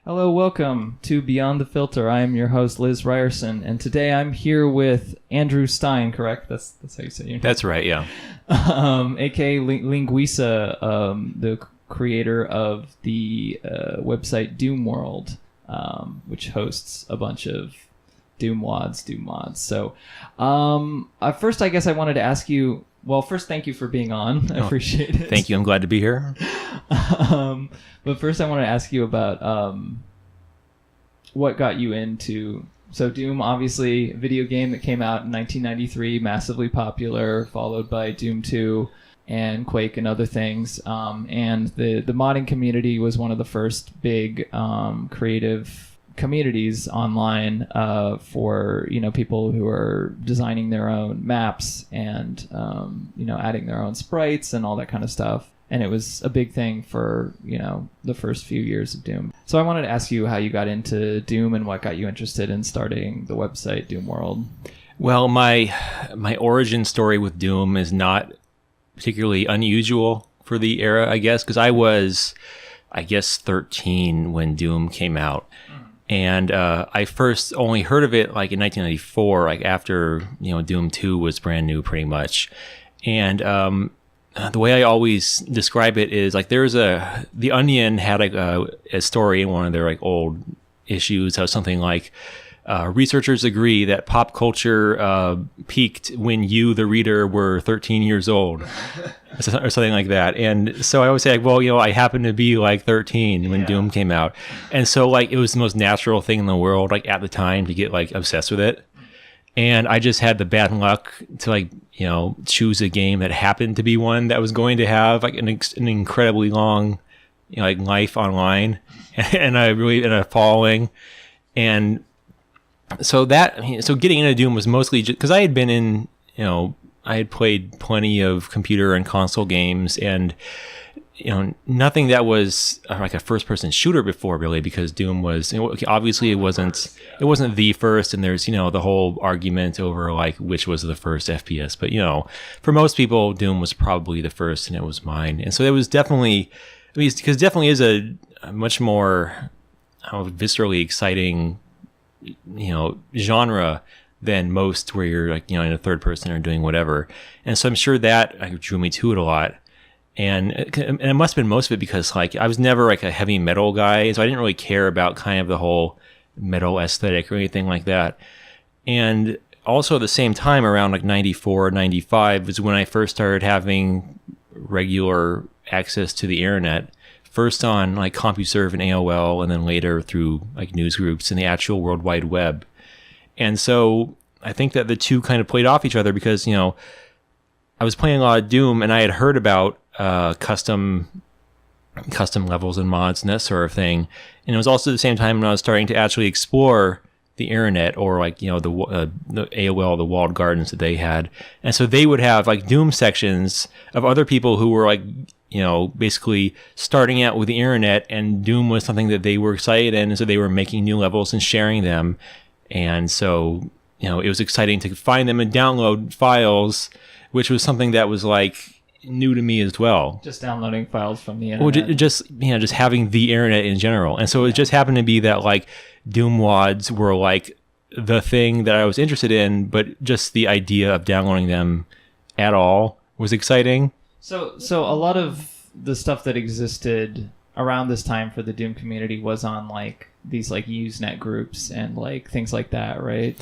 Hello, welcome to Beyond the Filter. I am your host, Liz Ryerson, and today I'm here with Andrew Stine, correct? That's how you say your name? That's right, yeah. A.k.a. Linguiça, the creator of the website Doomworld, which hosts a bunch of Doom mods. So first, I guess I wanted to ask you, well, first, thank you for being on. I appreciate it. Thank you. I'm glad to be here. But first, I want to ask you about what got you into... So Doom, obviously, a video game that came out in 1993, massively popular, followed by Doom 2 and Quake and other things. And the modding community was one of the first big creative communities online for people who are designing their own maps and adding their own sprites and all that kind of stuff. And it was a big thing for the first few years of Doom. So I wanted to ask you how you got into Doom and what got you interested in starting the website Doomworld. Well, my origin story with Doom is not particularly unusual for the era, I guess, because I was 13 when Doom came out. And I first only heard of it like in 1994, like after Doom 2 was brand new, pretty much. And the way I always describe it is like The Onion had a story in one of their like old issues of something like researchers agree that pop culture peaked when you, the reader, were 13 years old, or something like that. And so I always say, like, well, I happened to be like 13 when Doom came out, and so like it was the most natural thing in the world, like at the time, to get like obsessed with it. And I just had the bad luck to choose a game that happened to be one that was going to have like an incredibly long, life online, and a following. And so getting into Doom was mostly just because I had been in, I had played plenty of computer and console games, and nothing that was like a first-person shooter before, really, because Doom was obviously it wasn't the first, and there's the whole argument over like which was the first FPS, but for most people Doom was probably the first, and it was mine. And so it was definitely, because definitely is a much more viscerally exciting genre than most, where you're like in a third person or doing whatever. And so I'm sure that drew me to it a lot. And it must have been most of it because like I was never like a heavy metal guy, so I didn't really care about kind of the whole metal aesthetic or anything like that. And also at the same time, around like 94, 95 was when I first started having regular access to the internet. First on like CompuServe and AOL, and then later through like news groups and the actual World Wide Web. And so I think that the two kind of played off each other because, I was playing a lot of Doom, and I had heard about custom levels and mods and that sort of thing. And it was also the same time when I was starting to actually explore the internet, or like, the AOL, the walled gardens that they had. And so they would have like Doom sections of other people who were like, basically starting out with the internet, and Doom was something that they were excited in, and so they were making new levels and sharing them. And so, it was exciting to find them and download files, which was something that was like new to me as well. Just downloading files from the internet. Well, just having the internet in general. And so it just happened to be that like Doom wads were like the thing that I was interested in, but just the idea of downloading them at all was exciting. So a lot of the stuff that existed around this time for the Doom community was on like these like Usenet groups and like things like that, right?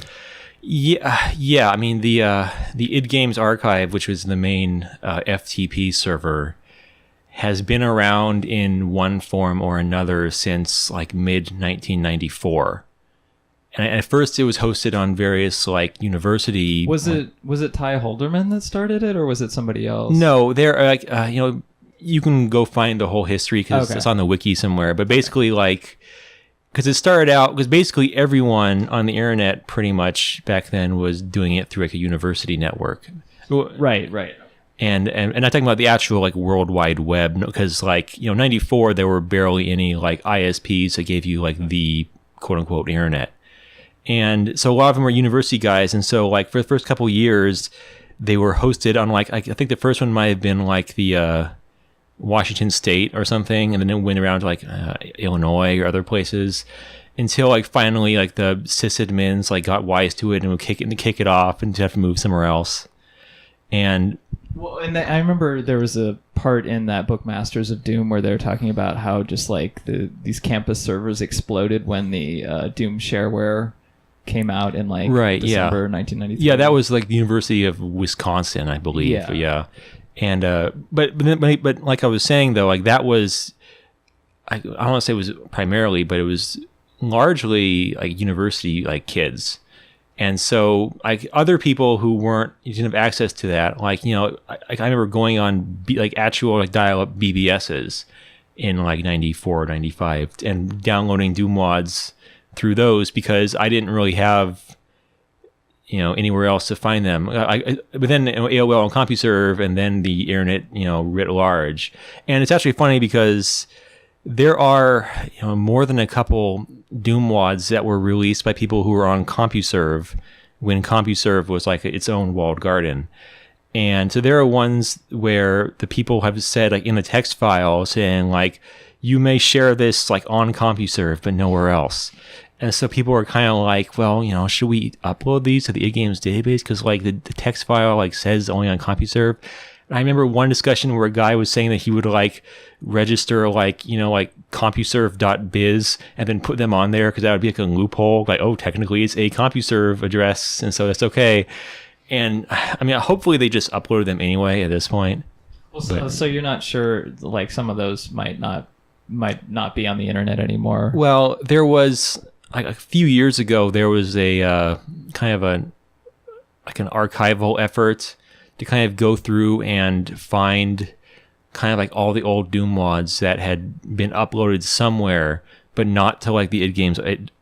Yeah. I mean, the id Games archive, which was the main FTP server, has been around in one form or another since like mid 1994. And at first, it was hosted on various like university. Was it Ty Holderman that started it, or was it somebody else? No, they're like you can go find the whole history because it's on the wiki somewhere. But basically, like, because it started out because basically everyone on the internet pretty much back then was doing it through like a university network. Right. And I'm talking about the actual like World Wide Web, because like 94 there were barely any like ISPs that gave you like the quote unquote internet. And so a lot of them were university guys. And so like for the first couple of years, they were hosted on like, I think the first one might have been like the Washington State or something, and then it went around to like Illinois or other places, until like finally like the sysadmins like got wise to it and would kick it off and have to move somewhere else. And I remember there was a part in that book Masters of Doom where they're talking about how just like these campus servers exploded when the Doom shareware came out in like December 1993. Yeah, that was like the University of Wisconsin, I believe. Yeah. And but like I was saying though, like that was I don't want to say it was primarily, but it was largely like university like kids. And so like other people who didn't have access to that, like, you know, I remember going on actual like dial-up BBSs in like 94, 95 and downloading Doom mods through those because I didn't really have, you know, anywhere else to find them. But then AOL and CompuServe and then the internet, you know, writ large. And it's actually funny because there are, you know, more than a couple Doom mods that were released by people who were on CompuServe when CompuServe was like its own walled garden. And so there are ones where the people have said like in the text file saying like, you may share this like on CompuServe, but nowhere else. And so people are kind of like, well, you know, should we upload these to the id Games database? Because like the text file like says only on CompuServe. I remember one discussion where a guy was saying that he would like register like, you know, like CompuServe.biz and then put them on there because that would be like a loophole. Like, oh, technically it's a CompuServe address, and so that's okay. And I mean, hopefully they just uploaded them anyway at this point. Well, so you're not sure, like some of those might not be on the internet anymore. Well, there was like a few years ago, there was a kind of an archival effort to kind of go through and find kind of like all the old Doom mods that had been uploaded somewhere, but not to like the id Games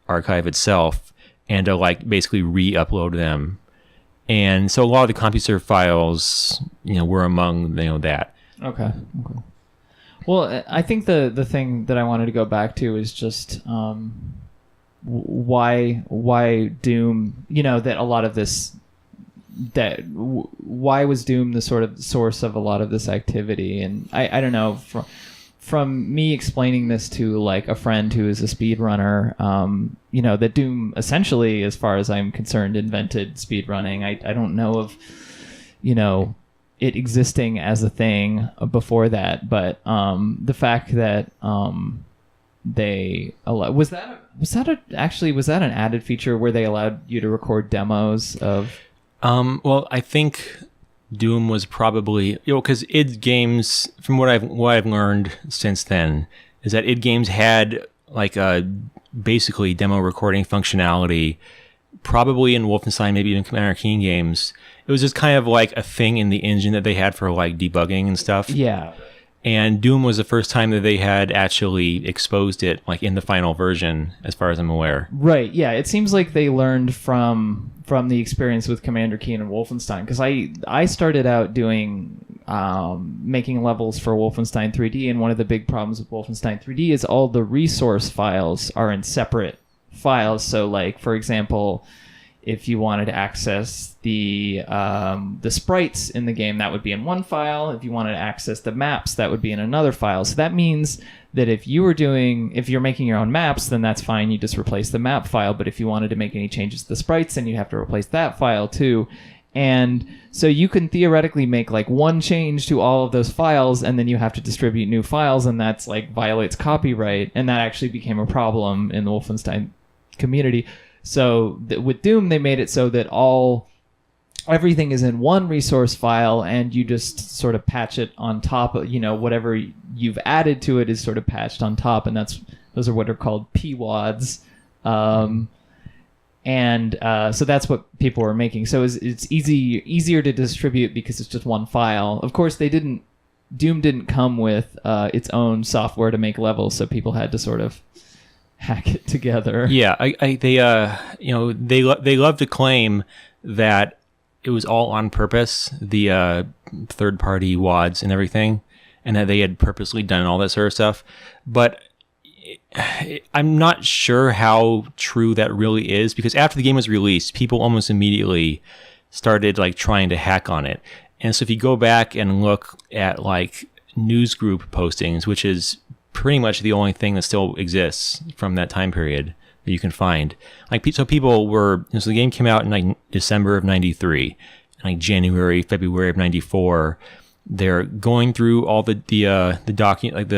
archive itself, and to like basically re-upload them. And so a lot of the CompuServe files, you know, were among, you know, that. Okay. Well, I think the thing that I wanted to go back to is just why Doom, you know, that a lot of this, why was Doom the sort of source of a lot of this activity? And I don't know, from me explaining this to like a friend who is a speedrunner, you know, that Doom essentially, as far as I'm concerned, invented speedrunning. I don't know of, you know, it existing as a thing before that, but the fact that they was that an added feature where they allowed you to record demos of? Well, I think Doom was probably, you know, because id Games, from what I've learned since then, is that id Games had like a basically demo recording functionality, probably in Wolfenstein, maybe even Commander Keen games. It was just kind of like a thing in the engine that they had for like debugging and stuff. Yeah. And Doom was the first time that they had actually exposed it, like in the final version, as far as I'm aware. Right. Yeah. It seems like they learned from the experience with Commander Keen and Wolfenstein, because I started out doing making levels for Wolfenstein 3D, and one of the big problems with Wolfenstein 3D is all the resource files are in separate files. So, like for example, if you wanted to access the sprites in the game, that would be in one file. If you wanted to access the maps, that would be in another file. So that means that if you're making your own maps, then that's fine. You just replace the map file. But if you wanted to make any changes to the sprites, then you have to replace that file too. And so you can theoretically make like one change to all of those files, and then you have to distribute new files, and that's like violates copyright. And that actually became a problem in the Wolfenstein community. So with Doom, they made it so that everything is in one resource file, and you just sort of patch it on top of, you know, whatever you've added to it is sort of patched on top, and those are what are called PWADs. So that's what people were making. So it's easier to distribute because it's just one file. Of course, Doom didn't come with its own software to make levels, so people had to sort of hack it together. Yeah, they love to claim that it was all on purpose, the third-party WADs and everything, and that they had purposely done all that sort of stuff. But I'm not sure how true that really is, because after the game was released, people almost immediately started like trying to hack on it. And so if you go back and look at like news group postings, which is pretty much the only thing that still exists from that time period that you can find. Like, so people were, so the game came out in like December of 93, like January, February of 94. They're going through all the document,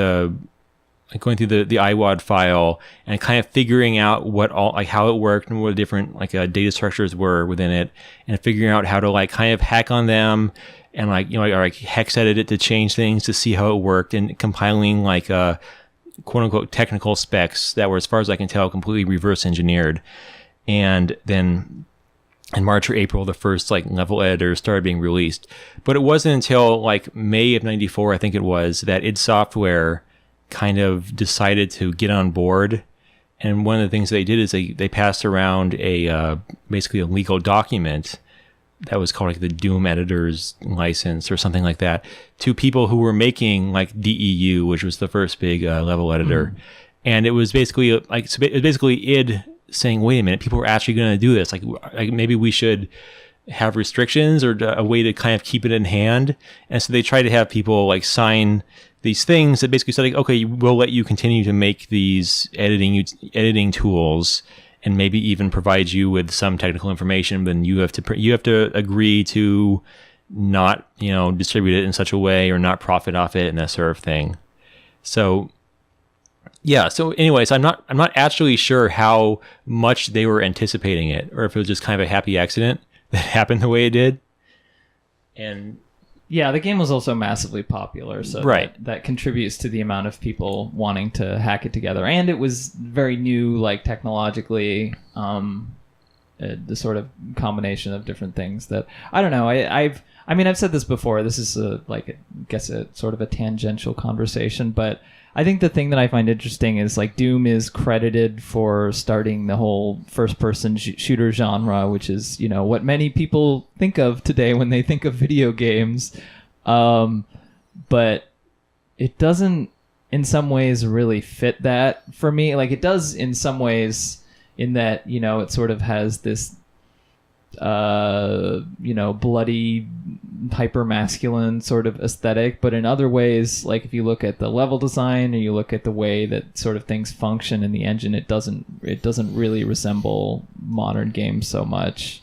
like going through the iWAD file and kind of figuring out what all, like how it worked and what the different like data structures were within it, and figuring out how to like kind of hack on them and like, you know, or like hex edit it to change things to see how it worked, and compiling like quote unquote technical specs that were, as far as I can tell, completely reverse engineered. And then in March or April, the first like level editors started being released. But it wasn't until like May of 94, I think it was, that id Software kind of decided to get on board. And one of the things they did is they passed around basically a legal document that was called like the Doom Editor's License or something like that, to people who were making like DEU, which was the first big level editor. And it was basically like, so it was basically id saying, wait a minute, people are actually going to do this. Like maybe we should have restrictions or a way to kind of keep it in hand. And so they tried to have people like sign these things that basically said, like, okay, we'll let you continue to make these editing tools, and maybe even provide you with some technical information, but then you have to agree to not, you know, distribute it in such a way or not profit off it and that sort of thing. So yeah. So anyways, I'm not actually sure how much they were anticipating it, or if it was just kind of a happy accident that happened the way it did. And yeah, the game was also massively popular, so right. that contributes to the amount of people wanting to hack it together. And it was very new, like technologically, the sort of combination of different things that, I don't know, I've said this before. This is I guess a sort of a tangential conversation, but I think the thing that I find interesting is like Doom is credited for starting the whole first-person shooter genre, which is, you know, what many people think of today when they think of video games. But it doesn't, in some ways, really fit that for me. Like, it does in some ways, in that, you know, it sort of has this, you know, bloody, hyper-masculine sort of aesthetic, but in other ways, like if you look at the level design or you look at the way that sort of things function in the engine, it doesn't really resemble modern games so much,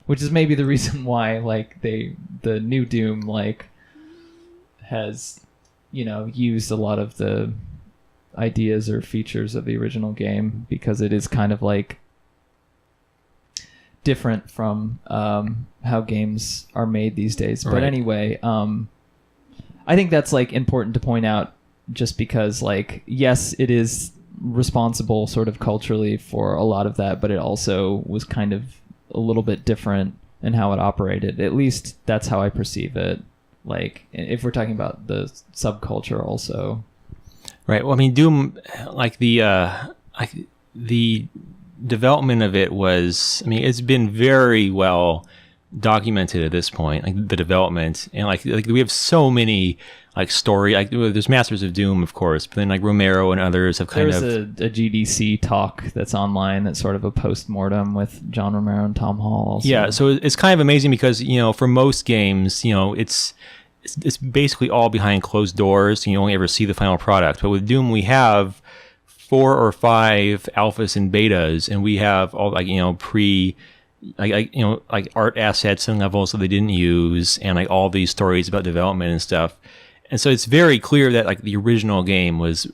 which is maybe the reason why like the new Doom like has, you know, used a lot of the ideas or features of the original game, because it is kind of like different from how games are made these days. But anyway, I think that's like important to point out, just because like, yes, it is responsible sort of culturally for a lot of that, but it also was kind of a little bit different in how it operated. At least that's how I perceive it. Like, if we're talking about the subculture also. Right. Well, I mean, Doom, like the development of it was, I mean, it's been very well documented at this point, like the development, and like we have so many like story, like there's Masters of Doom, of course, but then like Romero and others have kind of a GDC talk that's online that's sort of a post-mortem with John Romero and Tom Hall also. Yeah, so it's kind of amazing because, you know, for most games, you know, it's basically all behind closed doors, and you only ever see the final product. But with Doom, we have 4 or 5 alphas and betas, and we have all, like, you know, like art assets and levels that they didn't use, and like all these stories about development and stuff. And so it's very clear that like the original game was,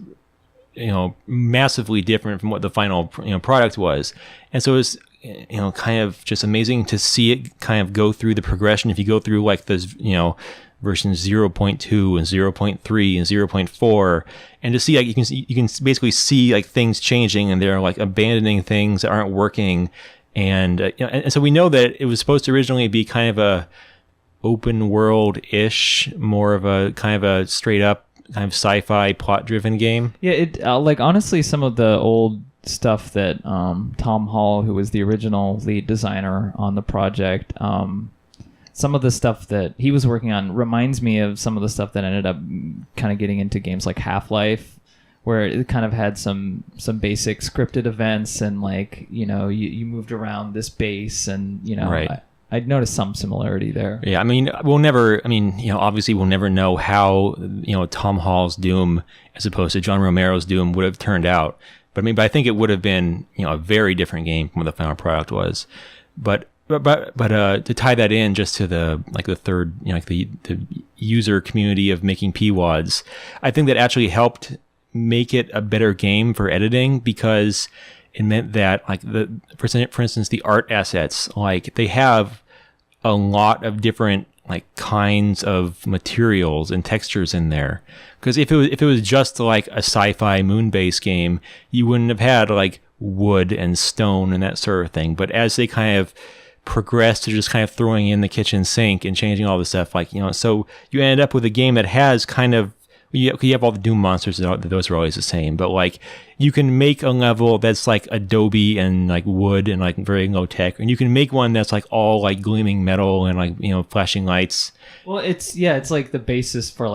you know, massively different from what the final, you know, product was. And so it's, you know, kind of just amazing to see it kind of go through the progression. If you go through like this, you know, versions 0.2 and 0.3 and 0.4, and to see like you can basically see like things changing, and they're like abandoning things that aren't working, and you know, and so we know that it was supposed to originally be kind of a open world-ish, more of a kind of a straight up kind of sci-fi plot-driven game. Yeah, it like honestly, some of the old stuff that Tom Hall, who was the original lead designer on the project, some of the stuff that he was working on reminds me of some of the stuff that ended up kind of getting into games like Half-Life, where it kind of had some basic scripted events, and like, you know, you moved around this base, and, you know, right. I'd noticed some similarity there. Yeah, I mean, obviously we'll never know how, Tom Hall's Doom as opposed to John Romero's Doom would have turned out. But I think it would have been, a very different game from what the final product was. But to tie that in just to the third, the user community of making PWADs, I think that actually helped make it a better game for editing, because it meant that for instance, the art assets, they have a lot of different kinds of materials and textures in there. Because if it was just a sci-fi moon-based game, you wouldn't have had wood and stone and that sort of thing. But as they kind of progressed to just kind of throwing in the kitchen sink and changing all the stuff, so you end up with a game that has kind of, you have all the Doom monsters, those are always the same, but you can make a level that's Adobe and wood and very low tech, and you can make one that's all gleaming metal and flashing lights. Well, it's the basis for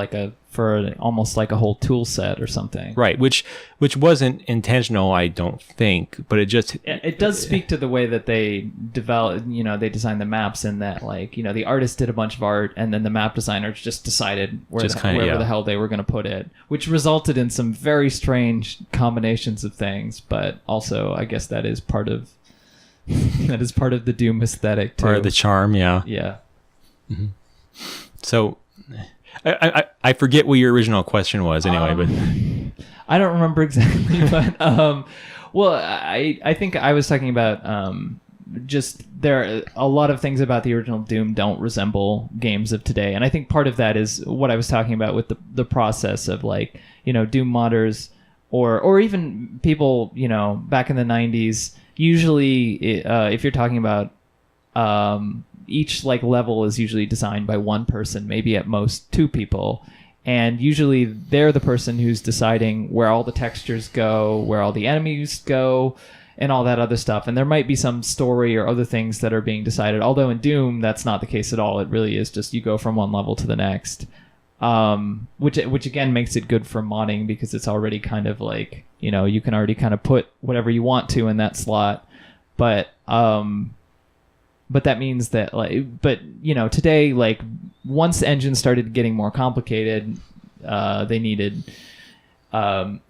almost a whole tool set or something. Right, which wasn't intentional, I don't think, but it does speak to the way that they develop, they designed the maps, and that the artist did a bunch of art, and then the map designers just decided wherever the hell they were going to put it, which resulted in some very strange combinations of things. But also, I guess that is part of the Doom aesthetic too. Part of the charm, yeah. Yeah. Mm-hmm. So I forget what your original question was anyway, but I don't remember exactly, but I think I was talking about just there a lot of things about the original Doom don't resemble games of today, and I think part of that is what I was talking about with the process of Doom modders or even people back in the 90s. Usually, if you're talking about each level is usually designed by one person, maybe at most two people, and usually they're the person who's deciding where all the textures go, where all the enemies go, and all that other stuff. And there might be some story or other things that are being decided, although in Doom that's not the case at all. It really is just you go from one level to the next, which again makes it good for modding, because it's already kind of you can already kind of put whatever you want to in that slot. But that means that today, once engines started getting more complicated, they needed,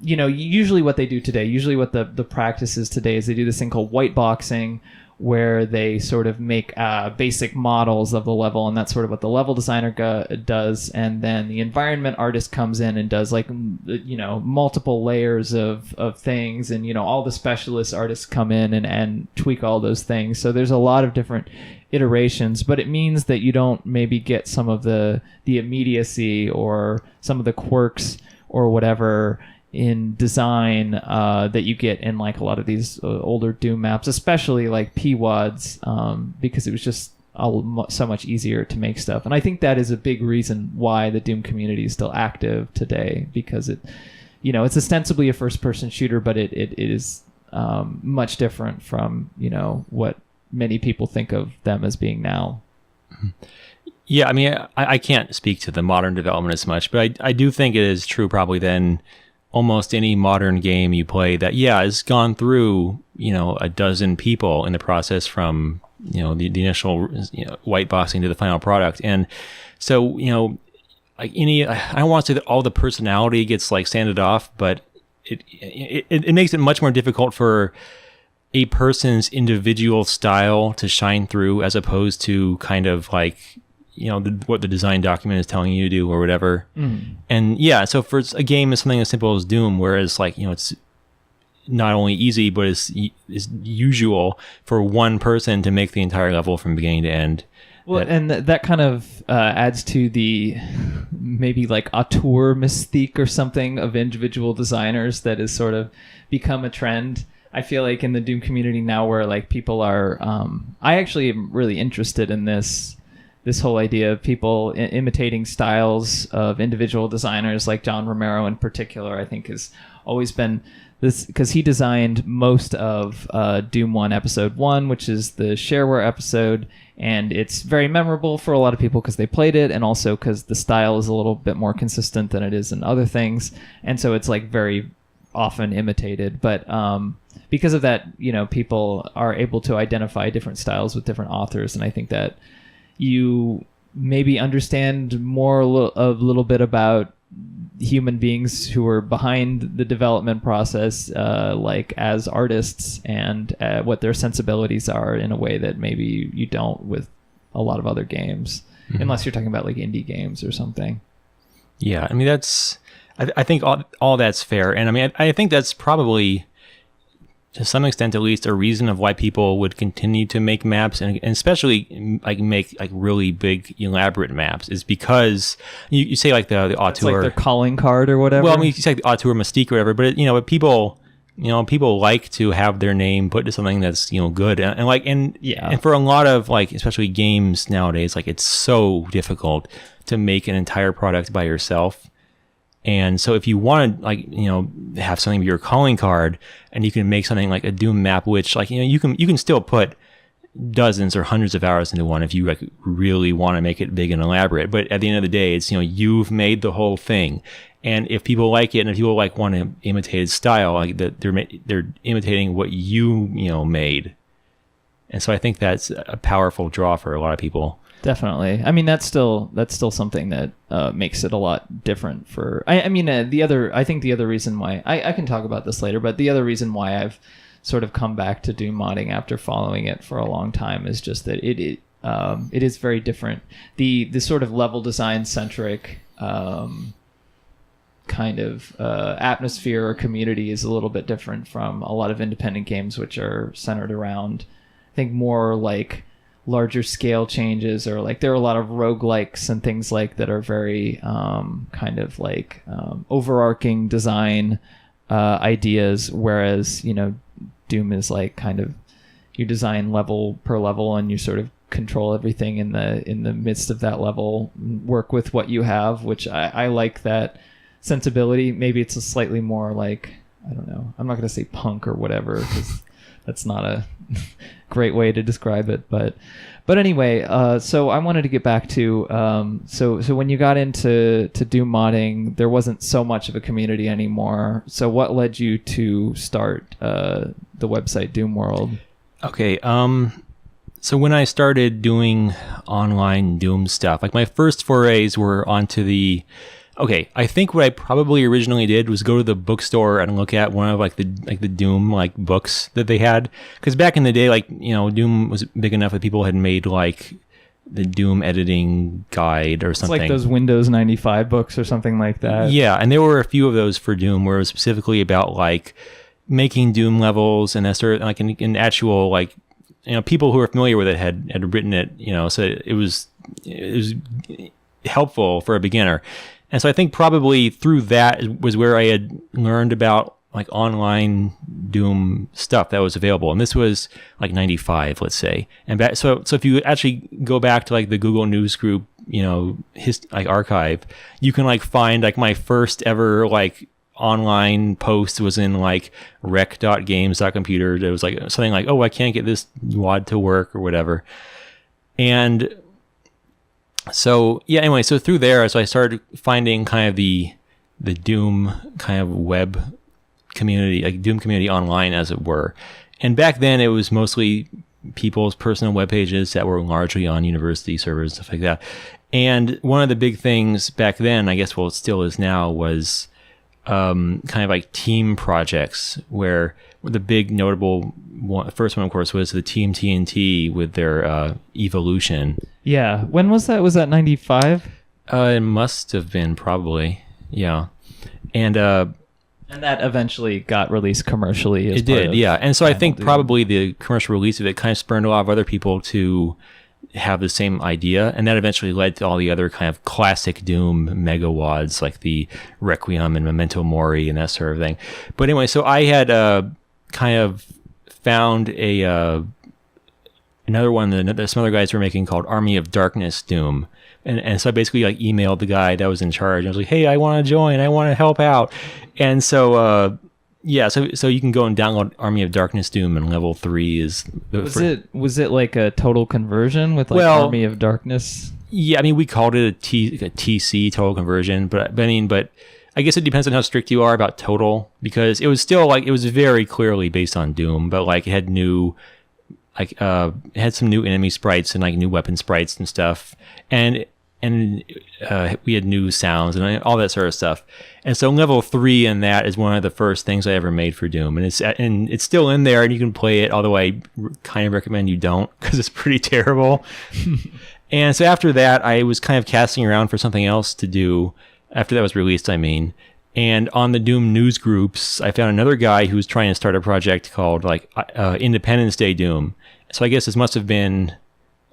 usually what they do today, what the practice is today is they do this thing called white boxing, where they sort of make basic models of the level, and that's sort of what the level designer does, and then the environment artist comes in and does multiple layers of things, and all the specialist artists come in and tweak all those things. So there's a lot of different iterations, but it means that you don't maybe get some of the immediacy or some of the quirks or whatever in design that you get in a lot of these older Doom maps, especially PWADs, because it was just so much easier to make stuff. And I think that is a big reason why the Doom community is still active today, because it's ostensibly a first-person shooter, but it is much different from what many people think of them as being now. Yeah, I mean, I can't speak to the modern development as much, but I do think it is true probably then almost any modern game you play that, has gone through, a dozen people in the process from, the initial white boxing to the final product. And so, I don't want to say that all the personality gets sanded off, but it makes it much more difficult for a person's individual style to shine through, as opposed to kind of what the design document is telling you to do or whatever. And so for a game is something as simple as Doom, whereas it's not only easy, but it's usual for one person to make the entire level from beginning to end. Well, and that kind of adds to the maybe auteur mystique or something of individual designers that has sort of become a trend. I feel in the Doom community now, where people are, I actually am really interested in this whole idea of people imitating styles of individual designers, like John Romero in particular. I think has always been this, because he designed most of Doom 1 Episode 1, which is the shareware episode, and it's very memorable for a lot of people because they played it, and also because the style is a little bit more consistent than it is in other things, and so it's very often imitated, but because of that, people are able to identify different styles with different authors, and I think that you maybe understand more a little bit about human beings who are behind the development process, like as artists, and what their sensibilities are in a way that maybe you don't with a lot of other games, unless you're talking about like indie games or something. Yeah, I mean, I think all that's fair. And I mean, I think that's probably, to some extent at least, a reason of why people would continue to make maps, and especially like make like really big elaborate maps, is because you say like the auteur, it's like their calling card or whatever. Well, I mean, you say like the auteur mystique or whatever, but but people like to have their name put to something that's good, and for a lot of like especially games nowadays, like it's so difficult to make an entire product by yourself. And so if you want to have something be your calling card, and you can make something like a Doom map, which you can still put dozens or hundreds of hours into one if you like really want to make it big and elaborate. But at the end of the day, it's you've made the whole thing, and if people like it, and if people want to imitate its style, like that they're imitating what you made. And so I think that's a powerful draw for a lot of people. Definitely. I mean, that's still something that makes it a lot different for. I think the other reason why I can talk about this later, but the other reason why I've sort of come back to Doom modding after following it for a long time is just that it is very different. The sort of level design centric kind of atmosphere or community is a little bit different from a lot of independent games, which are centered around, I think, more like larger scale changes, or like there are a lot of roguelikes and things like that are very kind of like overarching design ideas, whereas Doom is like kind of you design level per level, and you sort of control everything in the midst of that level, work with what you have, which I like that sensibility. Maybe it's a slightly more like, I don't know, I'm not going to say punk or whatever, because that's not a great way to describe it, but anyway, so I wanted to get back to so when you got into Doom modding, there wasn't so much of a community anymore. So what led you to start the website Doomworld? Okay, so when I started doing online Doom stuff, like my first forays were onto the. Okay, I think what I probably originally did was go to the bookstore and look at one of like the Doom like books that they had, because back in the day, Doom was big enough that people had made like the Doom editing guide or something. It's like those Windows 95 books or something like that. Yeah, and there were a few of those for Doom where it was specifically about like making Doom levels, and that sort of like an actual like people who were familiar with it had written it, so it was helpful for a beginner. And so I think probably through that was where I had learned about like online Doom stuff that was available. And this was like 95, let's say. And so if you actually go back to like the Google News Group, like archive, you can like find like my first ever like online post was in like rec.games.computer. There was like something like, oh, I can't get this WAD to work or whatever. And so yeah, anyway, so through there, so I started finding kind of the Doom kind of web community, like Doom community online, as it were. And back then, it was mostly people's personal web pages that were largely on university servers, stuff like that. And one of the big things back then, I guess, well, it still is now, was kind of like team projects, where the big notable one, first one, of course, was the Team TNT with their Evolution. Yeah. When was that? Was that 95? It must have been, probably. Yeah. And that eventually got released commercially. It did, yeah. And so I think probably the commercial release of it kind of spurned a lot of other people to have the same idea, and that eventually led to all the other kind of classic Doom megawads like the Requiem and Memento Mori and that sort of thing. But anyway, so I had kind of found another one that some other guys were making called Army of Darkness Doom. And so I basically like emailed the guy that was in charge. I was like, hey, I want to join. I want to help out. And so, yeah, so you can go and download Army of Darkness Doom, and level 3 is... Was it like a total conversion with like Army of Darkness? Yeah, I mean, we called it a TC, total conversion. But I guess it depends on how strict you are about total, because it was still like, it was very clearly based on Doom, but like it had new, like it had some new enemy sprites and like new weapon sprites and stuff, and we had new sounds and all that sort of stuff. And so level 3 in that is one of the first things I ever made for Doom, and it's still in there and you can play it, although I kind of recommend you don't, because it's pretty terrible. And so after that, I was kind of casting around for something else to do after that was released, I mean. And on the Doom news groups, I found another guy who was trying to start a project called like Independence Day Doom. So I guess this must have been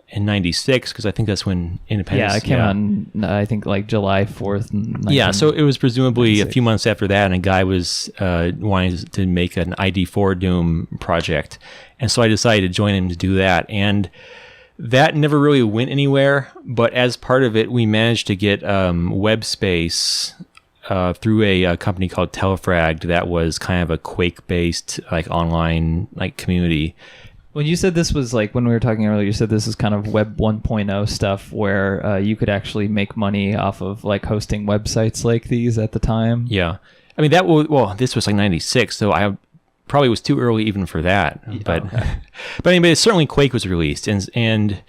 in 96, because I think that's when Independence... Yeah, it came on, I think, like July 4th. Yeah, so it was presumably a few months after that, and a guy was wanting to make an ID4 Doom project. And so I decided to join him to do that. And that never really went anywhere, but as part of it, we managed to get web space through a company called Telefragged that was kind of a Quake-based like online like community. When you said this was like, when we were talking earlier, you said this is kind of Web 1.0 stuff where you could actually make money off of like hosting websites like these at the time. Yeah. I mean, that was, well, this was like 96, so I probably was too early even for that. But, okay. But anyway, certainly Quake was released, and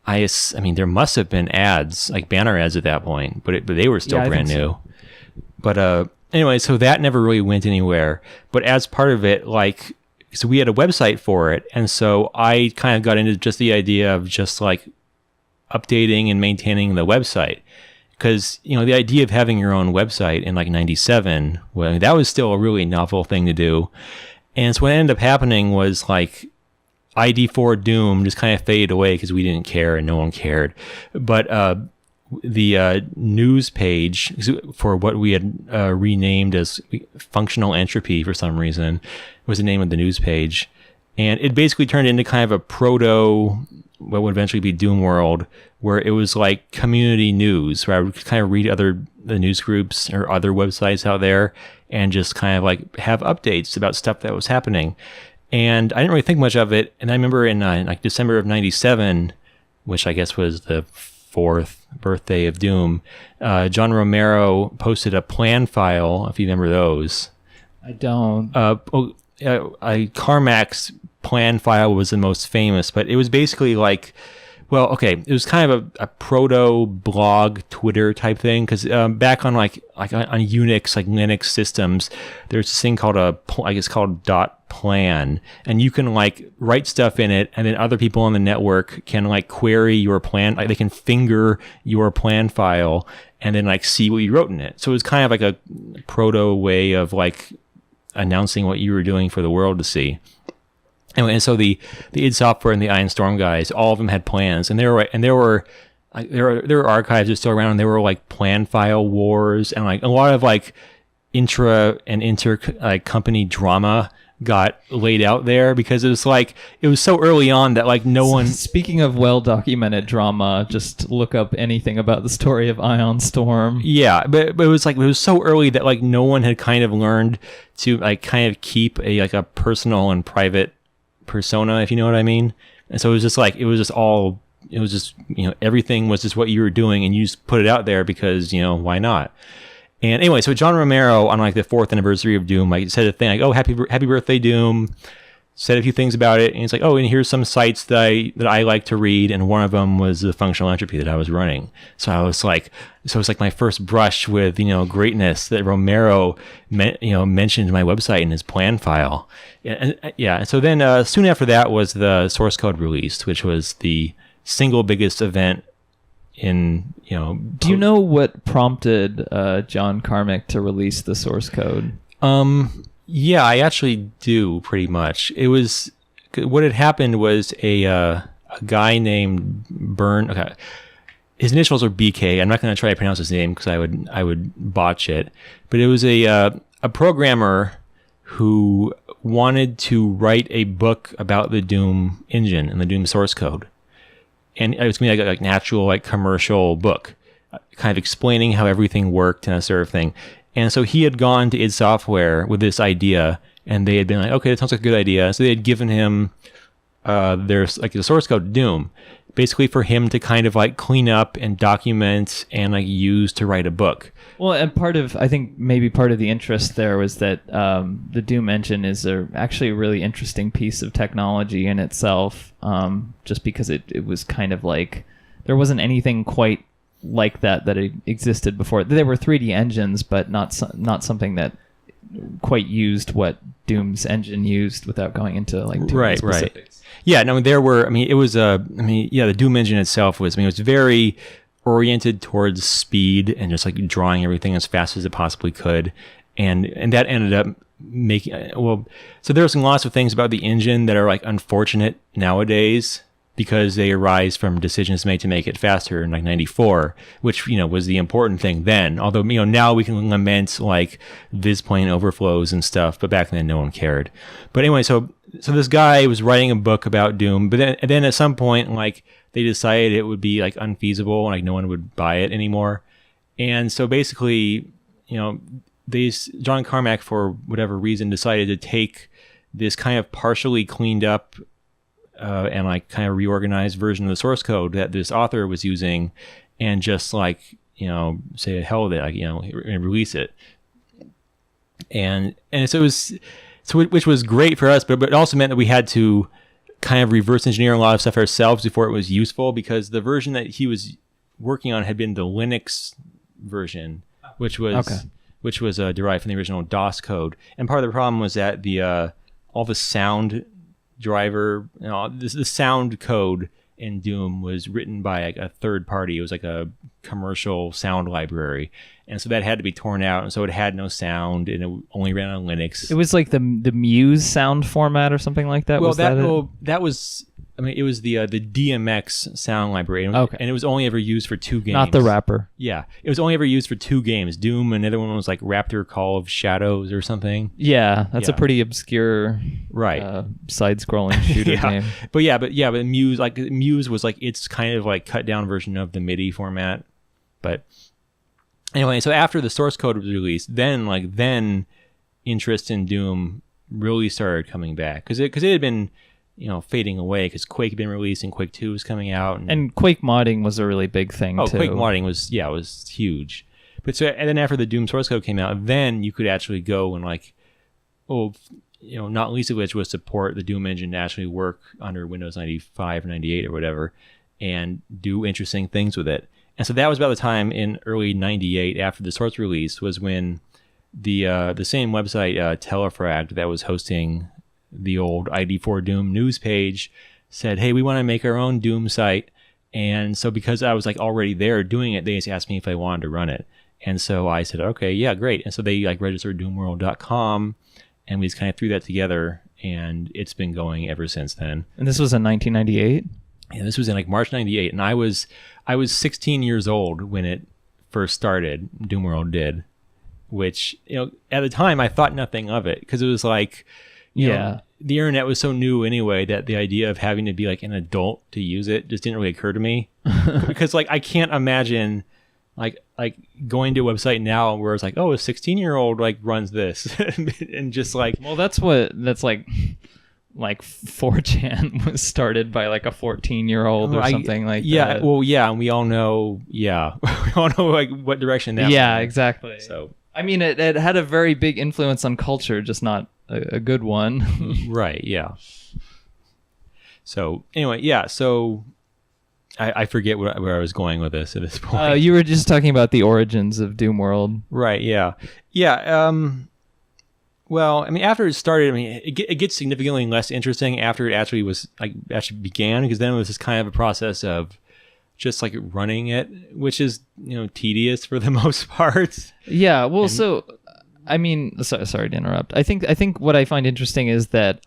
I mean, there must have been ads, like banner ads at that point, but they were still brand new. So. But anyway, so that never really went anywhere. But as part of it, like, so we had a website for it, and so I kind of got into just the idea of just like updating and maintaining the website, because you know the idea of having your own website in like '97, well, that was still a really novel thing to do. And so what ended up happening was like ID4 Doom just kind of faded away because we didn't care and no one cared. But the news page for what we had renamed as Functional Entropy for some reason was the name of the news page. And it basically turned into kind of a proto, what would eventually be Doomworld, where it was like community news, where I would kind of read the news groups or other websites out there and just kind of like have updates about stuff that was happening. And I didn't really think much of it. And I remember in like December of 97, which I guess was the 4th birthday of Doom, John Romero posted a plan file, if you remember those. I don't. Carmack's plan file was the most famous, but it was basically like, well, okay, it was kind of a proto blog Twitter type thing, because back on like on Unix, like Linux systems, there's this thing called I guess called .plan, and you can like write stuff in it, and then other people on the network can like query your plan, like they can finger your plan file and then like see what you wrote in it. So it was kind of like a proto way of like announcing what you were doing for the world to see. Anyway, and so the id Software and the Iron Storm guys, all of them had plans, and there were archives that are still around, and there were like plan file wars, and like a lot of like inter company drama got laid out there, because it was so early on that like no one. Speaking of well-documented drama, just look up anything about the story of Ion Storm. Yeah, but it was so early that like no one had kind of learned to like kind of keep a personal and private persona, if you know what I mean. And so it was just everything was just what you were doing, and you just put it out there because, why not? And anyway, so John Romero on like the 4th anniversary of Doom, like said a thing like, "Oh, happy birthday, Doom." Said a few things about it, and he's like, "Oh, and here's some sites that I like to read," and one of them was the Functional Entropy that I was running. So it was like my first brush with greatness that Romero mentioned my website in his plan file. And so then soon after that was the source code released, which was the single biggest event in Do you know what prompted John Carmack to release the source code? Yeah, I actually do, pretty much. It was, what had happened was a guy named Byrne. Okay, his initials are BK. I'm not going to try to pronounce his name because I would botch it. But it was a programmer who wanted to write a book about the Doom engine and the Doom source code, and it was going to be like natural, like commercial book, kind of explaining how everything worked and that sort of thing. And so he had gone to id Software with this idea, and they had been like, "Okay, that sounds like a good idea." So they had given him the source code to Doom. basically for him to kind of like clean up and document and like use to write a book. Well, and I think maybe part of the interest there was that the Doom engine is actually a really interesting piece of technology in itself, just because it was kind of like, there wasn't anything quite like that existed before. There were 3D engines, but not something that quite used what Doom's engine used, without going into like too specifics. Right. Yeah, no, there were, the Doom engine itself was, it was very oriented towards speed and just like drawing everything as fast as it possibly could. And that ended up making, so there were some lots of things about the engine that are like unfortunate nowadays, because they arise from decisions made to make it faster in like 94, which, was the important thing then. Although, now we can lament like visplane overflows and stuff, but back then no one cared. But anyway, so this guy was writing a book about Doom, but then at some point, like, they decided it would be like unfeasible and like no one would buy it anymore. And so basically, John Carmack, for whatever reason, decided to take this kind of partially cleaned up and like kind of reorganized version of the source code that this author was using, and just like, say the hell with it, like, release it. And so it was, which was great for us, but it also meant that we had to kind of reverse engineer a lot of stuff ourselves before it was useful, because the version that he was working on had been the Linux version, which was derived from the original DOS code. And part of the problem was that all the sound driver, the sound code in Doom was written by a third party. It was like a commercial sound library, and so that had to be torn out, and so it had no sound, and it only ran on Linux. It was like the Muse sound format or something like that. Well, that was. It was the DMX sound library, and it was only ever used for 2 games. Not the wrapper. Yeah, it was only ever used for 2 games. Doom, and the other one was like Raptor Call of Shadows or something. Yeah, that's a pretty obscure, side-scrolling shooter game. But Muse was like its kind of like cut down version of the MIDI format. But anyway, so after the source code was released, then interest in Doom really started coming back, because it had been fading away, because Quake had been released and Quake 2 was coming out. And Quake modding was a really big thing, too. Quake modding was huge. But and then after the Doom source code came out, then you could actually go and like, not least of which was support the Doom engine to actually work under Windows 95 or 98 or whatever, and do interesting things with it. And so that was about the time in early 98, after the source release, was when the same website, Telefrag, that was hosting the old ID4 Doom news page, said, hey, we want to make our own Doom site. And so because I was like already there doing it, they just asked me if I wanted to run it. And so I said, okay, yeah, great. And so they like registered Doomworld.com, and we just kind of threw that together, and it's been going ever since then. And this was in 1998? Yeah, this was in like March 98, and I was 16 years old when it first started. Doomworld did, which, at the time I thought nothing of it, because it was like, you know, the internet was so new anyway that the idea of having to be like an adult to use it just didn't really occur to me. Because like I can't imagine like going to a website now where it's like, oh, a 16-year-old like runs this and just like, well, that's like 4chan was started by like a 14-year-old or something like that. Well, yeah, and we all know like what direction that went. Exactly. So I mean, it had a very big influence on culture, just not a good one. Right, yeah. So anyway, so I forget where I was going with this at this point. You were just talking about the origins of Doomworld. Right, yeah. Well, I mean, after it started, it gets significantly less interesting after it actually began, because then it was just kind of a process of just like running it, which is, tedious for the most part. Yeah, well, sorry to interrupt. I think what I find interesting is that,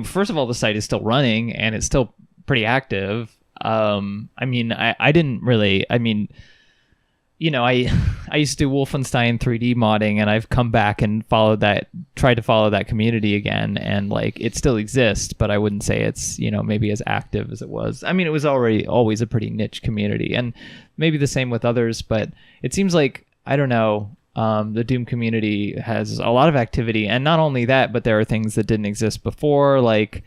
first of all, the site is still running and it's still pretty active. I used to do Wolfenstein 3D modding, and I've come back and tried to follow that community again, and like it still exists, but I wouldn't say it's, maybe as active as it was. It was always a pretty niche community, and maybe the same with others, but it seems like, I don't know, the Doom community has a lot of activity, and not only that, but there are things that didn't exist before, like,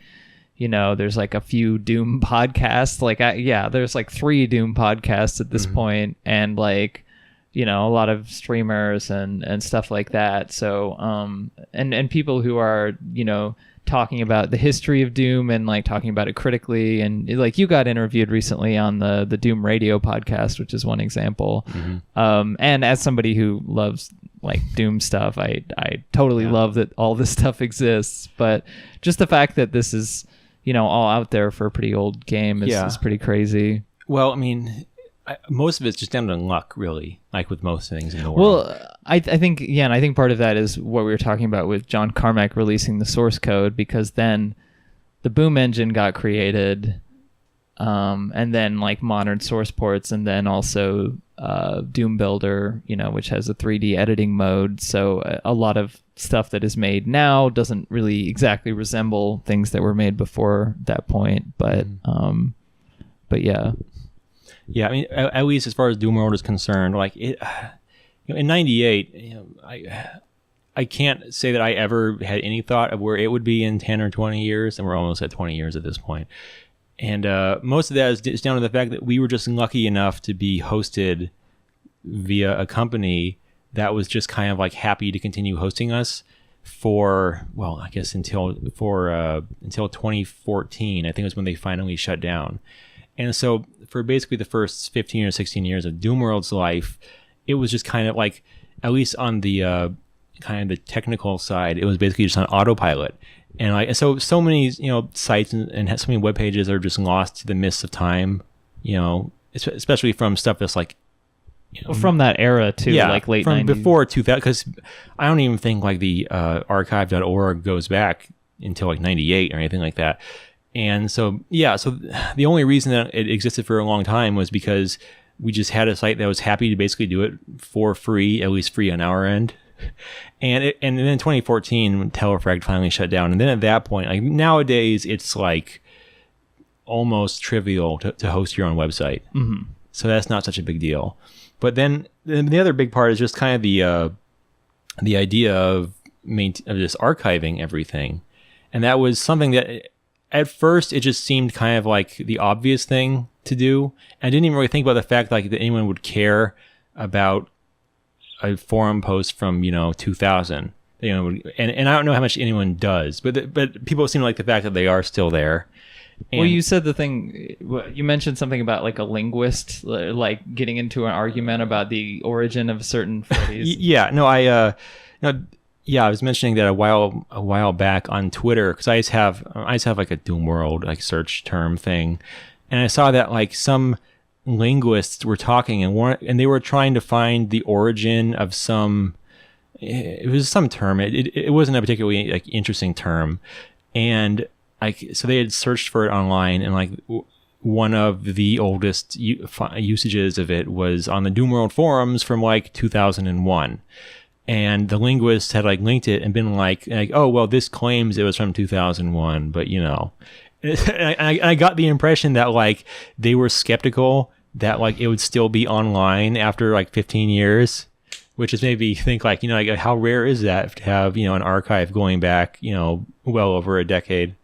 there's like a few Doom podcasts. Like, there's like 3 Doom podcasts at this point, and like, a lot of streamers and stuff like that. So, and people who are, talking about the history of Doom and like talking about it critically. And like you got interviewed recently on the Doom Radio podcast, which is one example. And as somebody who loves like Doom stuff, I totally love that all this stuff exists. But just the fact that this is, all out there for a pretty old game is pretty crazy. Well, I mean, most of it's just down to luck, really, like with most things in the world. Well, I think, and I think part of that is what we were talking about with John Carmack releasing the source code, because then the Boom engine got created, and then like modern source ports, and then also Doom Builder, which has a 3D editing mode. So a lot of stuff that is made now doesn't really exactly resemble things that were made before that point. But yeah. Yeah, I mean, at least as far as Doomworld is concerned, like it, in '98, I can't say that I ever had any thought of where it would be in 10 or 20 years, and we're almost at 20 years at this point. And most of that is down to the fact that we were just lucky enough to be hosted via a company that was just kind of like happy to continue hosting us for, well, I guess until 2014. I think was when they finally shut down. And so for basically the first 15 or 16 years of Doomworld's life, it was just kind of like, at least on the kind of the technical side, it was basically just on autopilot. And like, so many, sites and so many web pages are just lost to the mists of time, especially from stuff that's like, from that era too, like late from 90s. Before 2000, because I don't even think like the archive.org goes back until like 98 or anything like that. And so, so the only reason that it existed for a long time was because we just had a site that was happy to basically do it for free, at least free on our end. And then in 2014, when Telefrag finally shut down, and then at that point, like nowadays, it's like almost trivial to host your own website. So that's not such a big deal. But then the other big part is just kind of the idea of just archiving everything, and that was something that. At first, it just seemed kind of like the obvious thing to do. I didn't even really think about the fact like that anyone would care about a forum post from 2000. And I don't know how much anyone does, but people seem to like the fact that they are still there. And, well, you said you mentioned something about like a linguist, like getting into an argument about the origin of certain phrase. I was mentioning that a while back on Twitter, because I just have like a Doomworld like search term thing, and I saw that like some linguists were talking and they were trying to find the origin of some. It was some term. It wasn't a particularly like interesting term, and so they had searched for it online, and like one of the oldest usages of it was on the Doomworld forums from like 2001. And the linguist had like linked it and been like, oh, well, this claims it was from 2001, but and I got the impression that like they were skeptical that like it would still be online after like 15 years, which is maybe think like, like how rare is that to have, an archive going back, well over a decade.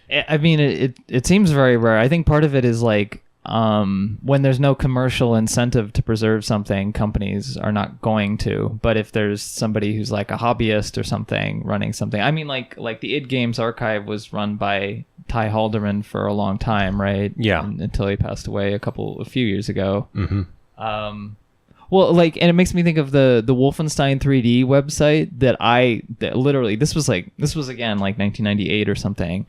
I mean, it seems very rare. I think part of it is like, when there's no commercial incentive to preserve something, companies are not going to. But if there's somebody who's like a hobbyist or something running something, I mean, like the id Games archive was run by Ty Halderman for a long time, right? Yeah. Until he passed away a few years ago. Well, like, and it makes me think of the Wolfenstein 3D website that literally this was again like 1998 or something.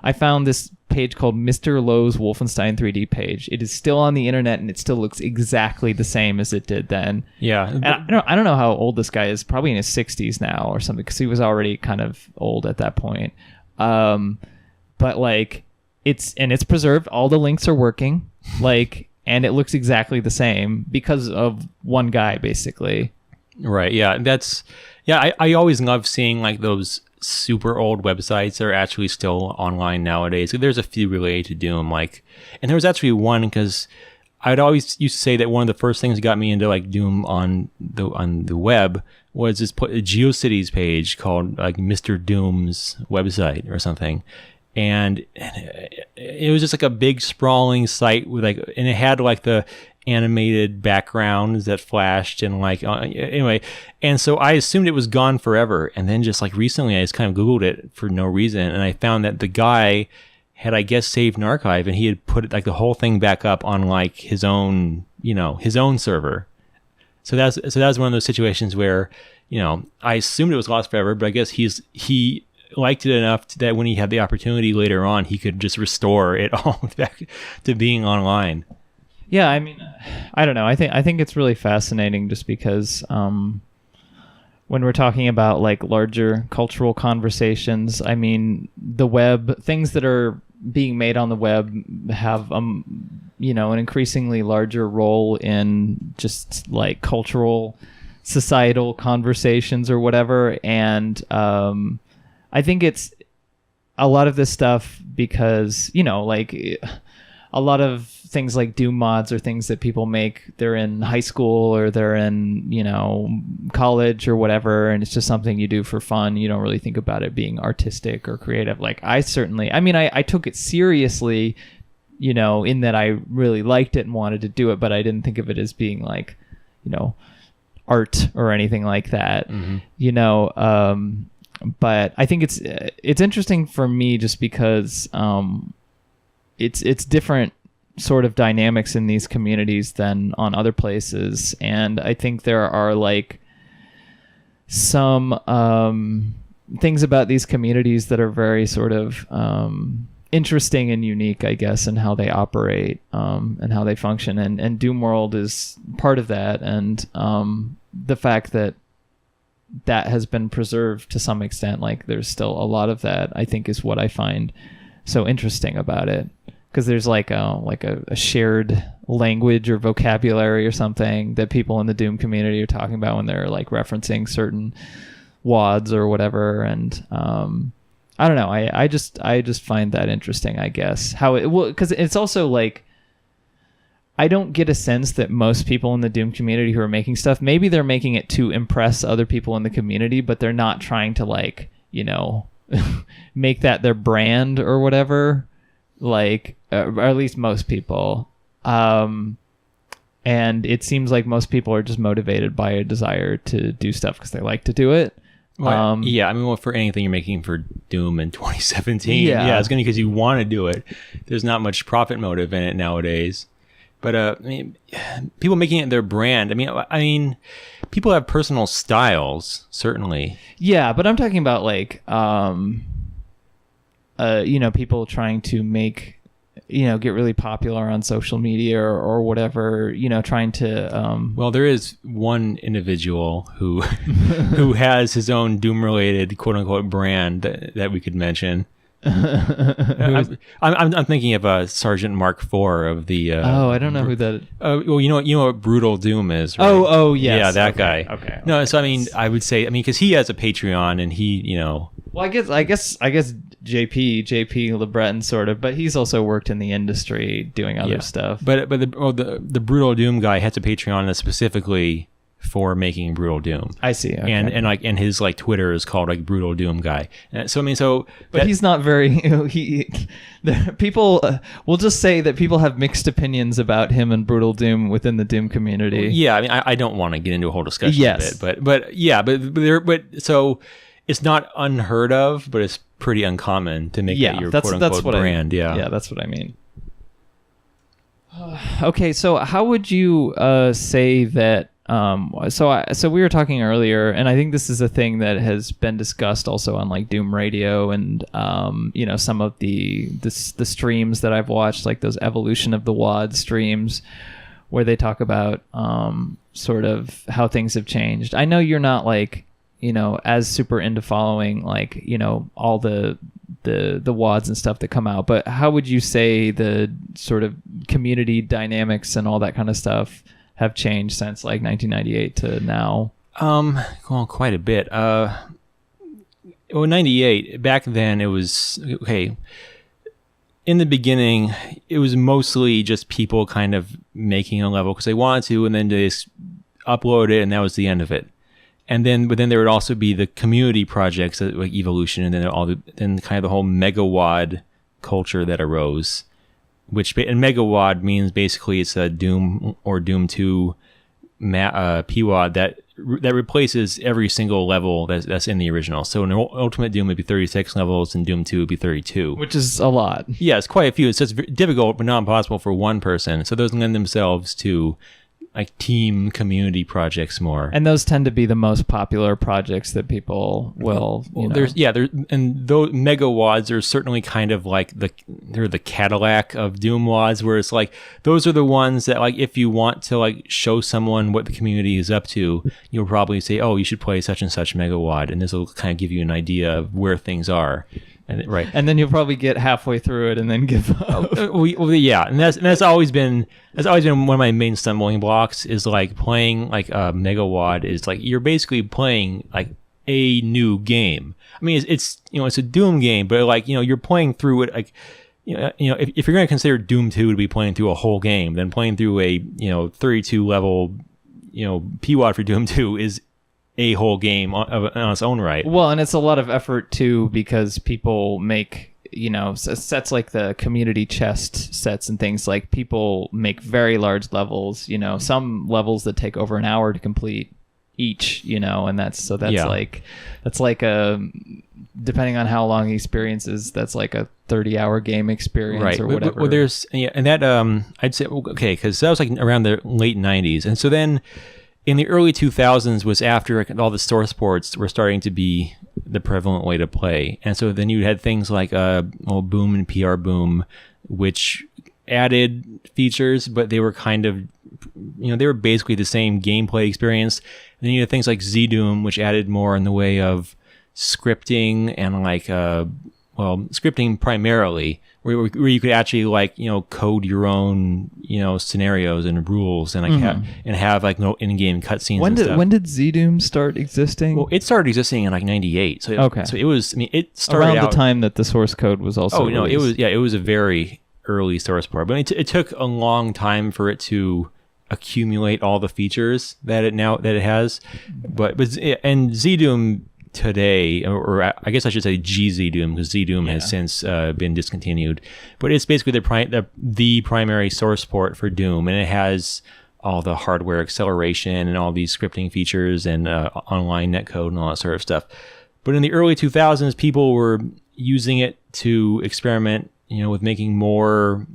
I found this page called Mr. Lowe's Wolfenstein 3D page. It is still on the internet, and it still looks exactly the same as it did then. Yeah. And I don't know how old this guy is. Probably in his 60s now or something, because he was already kind of old at that point. But like, it's preserved. All the links are working. Like, and it looks exactly the same because of one guy, basically. Right. Yeah. I always love seeing like those super old websites that are actually still online nowadays. There's a few related to Doom, like, and there was actually one, because I'd always used to say that one of the first things that got me into like Doom on the web was this GeoCities page called like Mr. Doom's website or something. and it was just like a big sprawling site with like, and it had like the animated backgrounds that flashed and like anyway, and so I assumed it was gone forever, and then just like recently I just kind of Googled it for no reason, and I found that the guy had, I guess, saved an archive, and he had put like the whole thing back up on like his own, his own server. So that was one of those situations where, I assumed it was lost forever, but I guess he liked it enough that when he had the opportunity later on, he could just restore it all back to being online. Yeah, I mean, I don't know. I think it's really fascinating just because when we're talking about like larger cultural conversations, I mean, the web, things that are being made on the web have an increasingly larger role in just like cultural, societal conversations or whatever, and I think it's a lot of this stuff because, like a lot of things like Doom mods are things that people make. They're in high school or they're in, college or whatever. And it's just something you do for fun. You don't really think about it being artistic or creative. Like I took it seriously, in that I really liked it and wanted to do it, but I didn't think of it as being like, art or anything like that, but I think it's interesting for me just because it's different sort of dynamics in these communities than on other places, and I think there are like some things about these communities that are very sort of interesting and unique, I guess, in how they operate and how they function, and Doomworld is part of that, and the fact that has been preserved to some extent, like there's still a lot of that, I think is what I find so interesting about it, because there's like a shared language or vocabulary or something that people in the Doom community are talking about when they're like referencing certain WADs or whatever, and I don't know, I just find that interesting, I guess, how it will, because it's also like I don't get a sense that most people in the Doom community who are making stuff, maybe they're making it to impress other people in the community, but they're not trying to like, make that their brand or whatever, like, or at least most people. And it seems like most people are just motivated by a desire to do stuff because they like to do it. Well, yeah, I mean, for anything you're making for Doom in 2017, yeah, it's going to be because you want to do it. There's not much profit motive in it nowadays. But I mean, people making it their brand. I mean, people have personal styles, certainly. Yeah, but I'm talking about like, people trying to make, get really popular on social media or whatever. Trying to. Well, there is one individual who who has his own Doom-related "quote unquote" brand that we could mention. I'm thinking of Sergeant Mark IV of the. I don't know who that is. Well, you know what Brutal Doom is, right? Oh, yes. Yeah, that guy. Okay. No, so I mean, I would say, because he has a Patreon and he, Well, I guess JP LeBreton sort of, but he's also worked in the industry doing other stuff. But the Brutal Doom guy has a Patreon that's specifically for making Brutal Doom. I see. Okay. And his like Twitter is called like Brutal Doom guy. But he's not very. People will just say that people have mixed opinions about him and Brutal Doom within the Doom community. Yeah, I mean, I don't want to get into a whole discussion of it, but so it's not unheard of, but it's pretty uncommon to make that your quote unquote brand. Yeah, that's what I mean. Okay, so how would you say that? So we were talking earlier, and I think this is a thing that has been discussed also on like Doom Radio and some of the streams that I've watched, like those Evolution of the WAD streams, where they talk about sort of how things have changed. I know you're not like as super into following like all the WADs and stuff that come out, but how would you say the sort of community dynamics and all that kind of stuff have changed since like 1998 to now? Well, quite a bit. 98, back then it was, okay, in the beginning, it was mostly just people kind of making a level because they wanted to, and then they just upload it, and that was the end of it. but then there would also be the community projects like Evolution, and then kind of the whole megawad culture that arose, and megawad means basically it's a Doom or Doom 2 PWAD that replaces every single level that's in the original. So in Ultimate Doom would be 36 levels, and Doom 2 would be 32. Which is a lot. Yeah, it's quite a few. It's just difficult, but not impossible for one person. So those lend themselves to like team community projects more. And those tend to be the most popular projects that people will, those megawads are certainly kind of like they're the Cadillac of Doom wads, where it's like those are the ones that like if you want to like show someone what the community is up to, you'll probably say, oh, you should play such and such megawad, and this will kind of give you an idea of where things are. And then you'll probably get halfway through it and then give up. And that's always been one of my main stumbling blocks, is like playing like a megawad is like you're basically playing like a new game. I mean, it's it's a Doom game, but like you're playing through it like if you're going to consider Doom 2 to be playing through a whole game, then playing through a 32 level PWAD for Doom 2 is a whole game on its own right. Well, and it's a lot of effort too, because people make sets like the community chest sets and things, like people make very large levels, some levels that take over an hour to complete each, and that's like a, depending on how long the experience is, that's like a 30-hour game experience or whatever. Well, there's and that I'd say okay, because that was like around the late 90s, and so then in the early 2000s was after all the source ports were starting to be the prevalent way to play. And so then you had things like Boom and PR Boom, which added features, but they were kind of, they were basically the same gameplay experience. And then you had things like Z-Doom, which added more in the way of scripting and like, scripting primarily, where you could actually like code your own scenarios and rules and like have like no in-game cutscenes. When did Z-Doom start existing? Well, it started existing in like '98. So it was. I mean, it started around the time that the source code was also. Released. It was a very early source port, but it took a long time for it to accumulate all the features that it has. But Z-Doom today, or I guess I should say GZ-Doom, because Z-Doom has since been discontinued, but it's basically the primary source port for Doom, and it has all the hardware acceleration and all these scripting features and online netcode and all that sort of stuff. But in the early 2000s, people were using it to experiment, with making more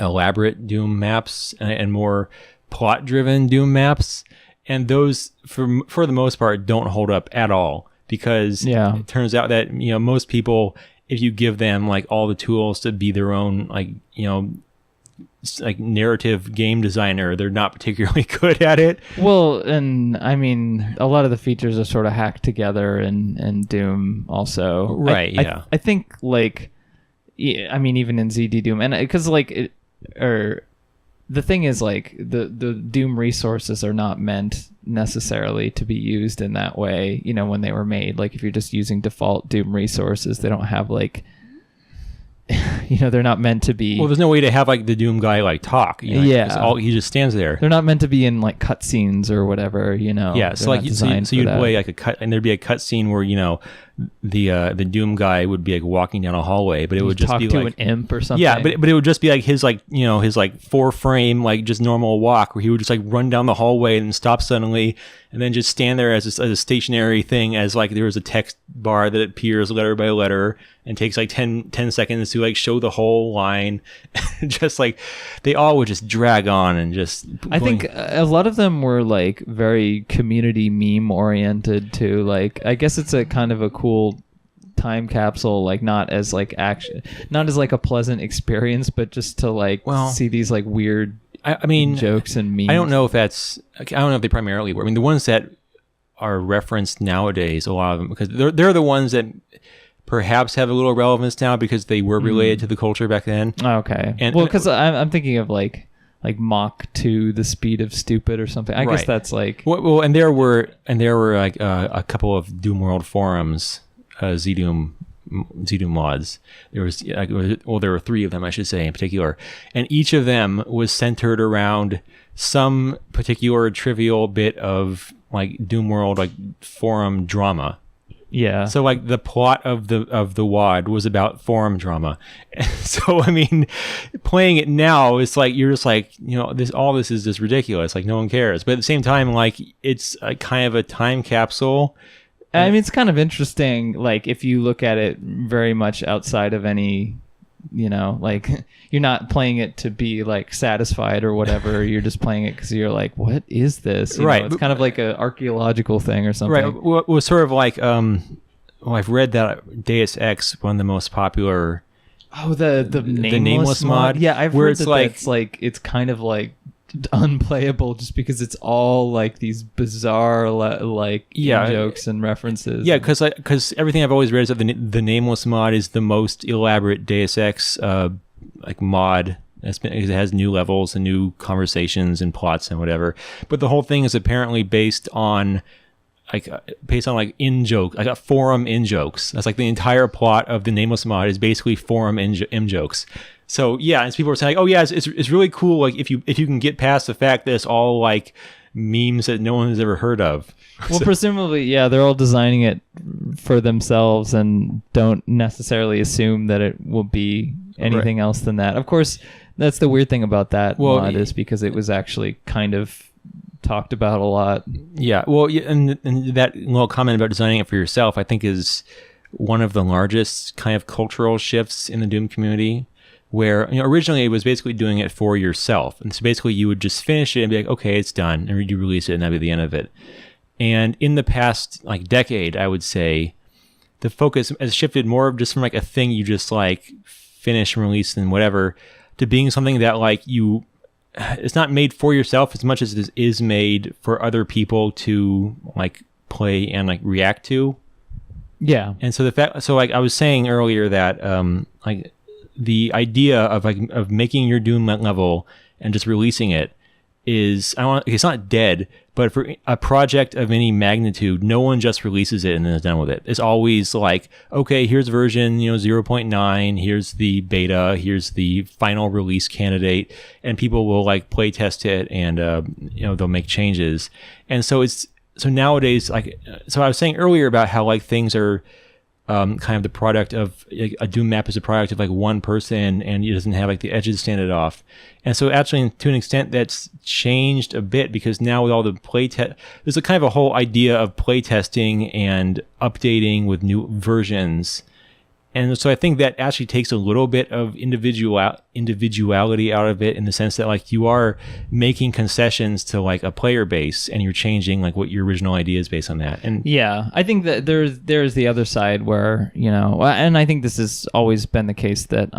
elaborate Doom maps and more plot-driven Doom maps. And those, for the most part, don't hold up at all, because it turns out that most people, if you give them like all the tools to be their own like narrative game designer, they're not particularly good at it. Well, and I mean, a lot of the features are sort of hacked together in Doom also. Right. I think like, I mean, even in ZD Doom, and because like the thing is, like, the Doom resources are not meant necessarily to be used in that way, when they were made. Like, if you're just using default Doom resources, they don't have, like, they're not meant to be... Well, there's no way to have, like, the Doom guy, like, talk. He just stands there. They're not meant to be in, like, cutscenes or whatever, Yeah, so, like, so you'd play, like, a cut, and there'd be a cutscene where, the Doom guy would be like walking down a hallway, but it would just be to like an imp or something. Yeah, but it would just be like his like his like 4-frame like just normal walk, where he would just like run down the hallway and stop suddenly, and then just stand there as a stationary thing, as like there was a text bar that appears letter by letter and takes like 10 seconds to like show the whole line. Just like they all would just drag on and just. I think a lot of them were like very community meme oriented too. Like I guess it's a kind of a cool time capsule, like not as like not as like a pleasant experience, but just to like see these like weird I mean jokes and memes. I don't know if they primarily were. I mean, the ones that are referenced nowadays, a lot of them, because they're the ones that perhaps have a little relevance now because they were related to the culture back then. Okay. And because I'm thinking of like Mach 2 the speed of stupid or something. I guess that's like and there were like a couple of Doomworld forums, Z-Doom mods. There were 3 of them, I should say, in particular, and each of them was centered around some particular trivial bit of like Doomworld like forum drama. Yeah. So like the plot of the WAD was about forum drama. So I mean, playing it now, it's like you're just like, you know, this is just ridiculous. Like no one cares. But at the same time, like it's a kind of a time capsule. I mean, it's kind of interesting. Like if you look at it very much outside of any, you know, like you're not playing it to be like satisfied or whatever. You're just playing it because you're like, what is this? You right. know, it's kind of like an archaeological thing or something. Right. Well, it was sort of like, well, I've read that Deus Ex, one of the most popular. Oh, the nameless mod. Yeah, I've heard that it's kind of like unplayable just because it's all like these bizarre jokes and references. Yeah, because everything I've always read is that the nameless mod is the most elaborate Deus Ex like mod. It has new levels and new conversations and plots and whatever. But the whole thing is apparently based on like in joke, like a forum in jokes. That's like the entire plot of the nameless mod is basically forum in jokes. So yeah, and people are saying, like, oh yeah, it's really cool. Like if you can get past the fact that it's all like memes that no one has ever heard of. Well, presumably, yeah, they're all designing it for themselves and don't necessarily assume that it will be anything else than that. Of course, that's the weird thing about that mod is because it was actually kind of talked about a lot. Yeah, well, and that little comment about designing it for yourself, I think, is one of the largest kind of cultural shifts in the Doom community. Where, you know, originally it was basically doing it for yourself. And so basically you would just finish it and be like, okay, it's done. And you release it and that'd be the end of it. And in the past like decade, I would say the focus has shifted more just from like a thing you just like finish and release and whatever to being something that like it's not made for yourself as much as it is made for other people to like play and like react to. Yeah. And so like I was saying earlier that like the idea of making your Doom level and just releasing it is, it's not dead, but for a project of any magnitude, no one just releases it and then is done with it. It's always like, okay, here's version 0.9, here's the beta, here's the final release candidate, and people will like play test it and they'll make changes. And so nowadays, like, so I was saying earlier about how like things are kind of the product of like, a Doom map is a product of like one person and it doesn't have like the edges sanded off. And so actually to an extent that's changed a bit because now with all the there's a kind of a whole idea of play testing and updating with new versions. And so I think that actually takes a little bit of individuality out of it in the sense that like you are making concessions to like a player base and you're changing like what your original idea is based on that. And yeah, I think that there's the other side where, and I think this has always been the case that,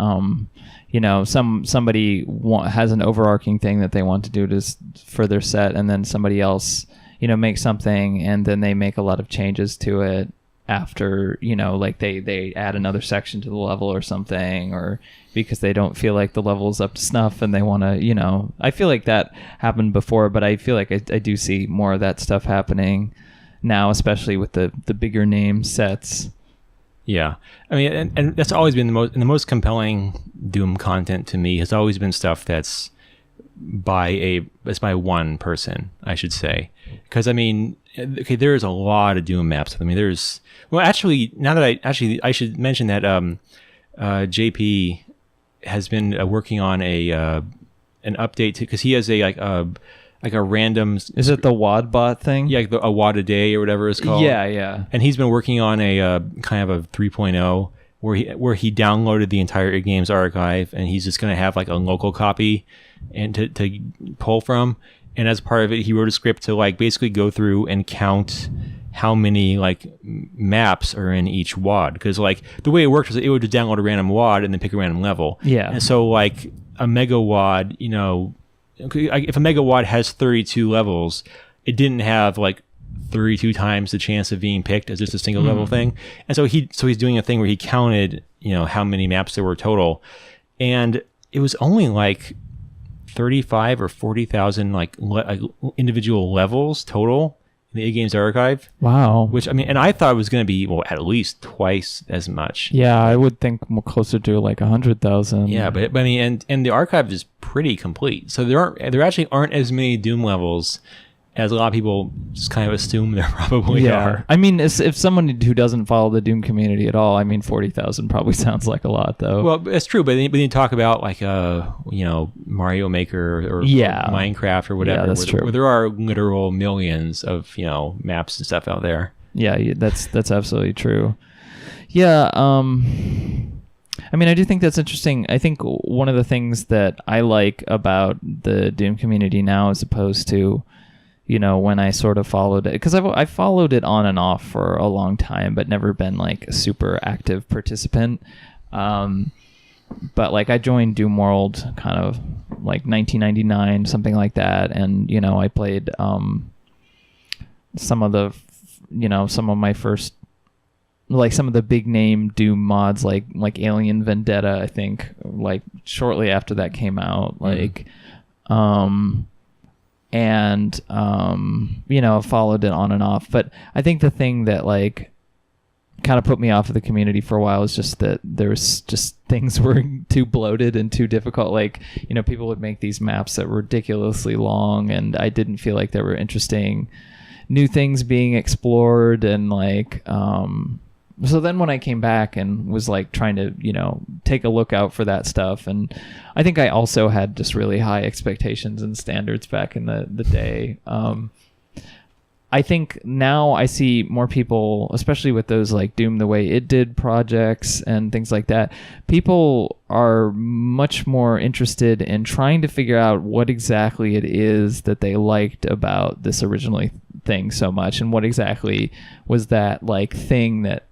somebody has an overarching thing that they want to do for their set and then somebody else, makes something and then they make a lot of changes to it. After like they add another section to the level or something, or because they don't feel like the level is up to snuff and they want to I feel like that happened before, but I feel like I do see more of that stuff happening now, especially with the bigger name sets. Yeah, I mean, and that's always been the most compelling Doom content to me has always been stuff that's by one person, I should say, because I mean, okay, there's a lot of Doom maps. I mean, actually, now that I should mention that JP has been working on an update because he has like a random. Is it the WAD bot thing? Yeah, like a WAD a day or whatever it's called. Yeah. And he's been working on a kind of a 3.0 where he downloaded the entire games archive and he's just going to have like a local copy and to pull from. And as part of it, he wrote a script to like basically go through and count how many like maps are in each WAD. Because like the way it worked was it would just download a random WAD and then pick a random level. Yeah. And so like a mega WAD, if a mega WAD has 32 levels, it didn't have like 32 times the chance of being picked as just a single level thing. And so he's doing a thing where he counted, how many maps there were total. And it was only like 35 or 40,000 like individual levels total in the A Games archive. Wow. Which I mean, and I thought it was going to be at least twice as much. Yeah, I would think more closer to like 100,000. Yeah, but I mean, and the archive is pretty complete. So there actually aren't as many Doom levels as a lot of people just kind of assume there probably are. I mean, if someone who doesn't follow the Doom community at all, I mean, 40,000 probably sounds like a lot, though. Well, it's true, but then you talk about like Mario Maker or Minecraft or whatever, that's true. Where there are literal millions of maps and stuff out there. Yeah, that's absolutely true. Yeah, I mean, I do think that's interesting. I think one of the things that I like about the Doom community now, as opposed to when I sort of followed it, because I followed it on and off for a long time, but never been like a super active participant. But like I joined Doomworld kind of like 1999, something like that, and I played some of my first, like some of the big name Doom mods, like Alien Vendetta, I think, like shortly after that came out, like. And followed it on and off. But I think the thing that like kind of put me off of the community for a while is just that there's just things were too bloated and too difficult. Like, people would make these maps that were ridiculously long, and I didn't feel like there were interesting new things being explored. And like so then when I came back and was like trying to take a look out for that stuff, and I think I also had just really high expectations and standards back in the day. I think now I see more people, especially with those like Doom the Way It Did projects and things like that, people are much more interested in trying to figure out what exactly it is that they liked about this originally thing so much, and what exactly was that like thing that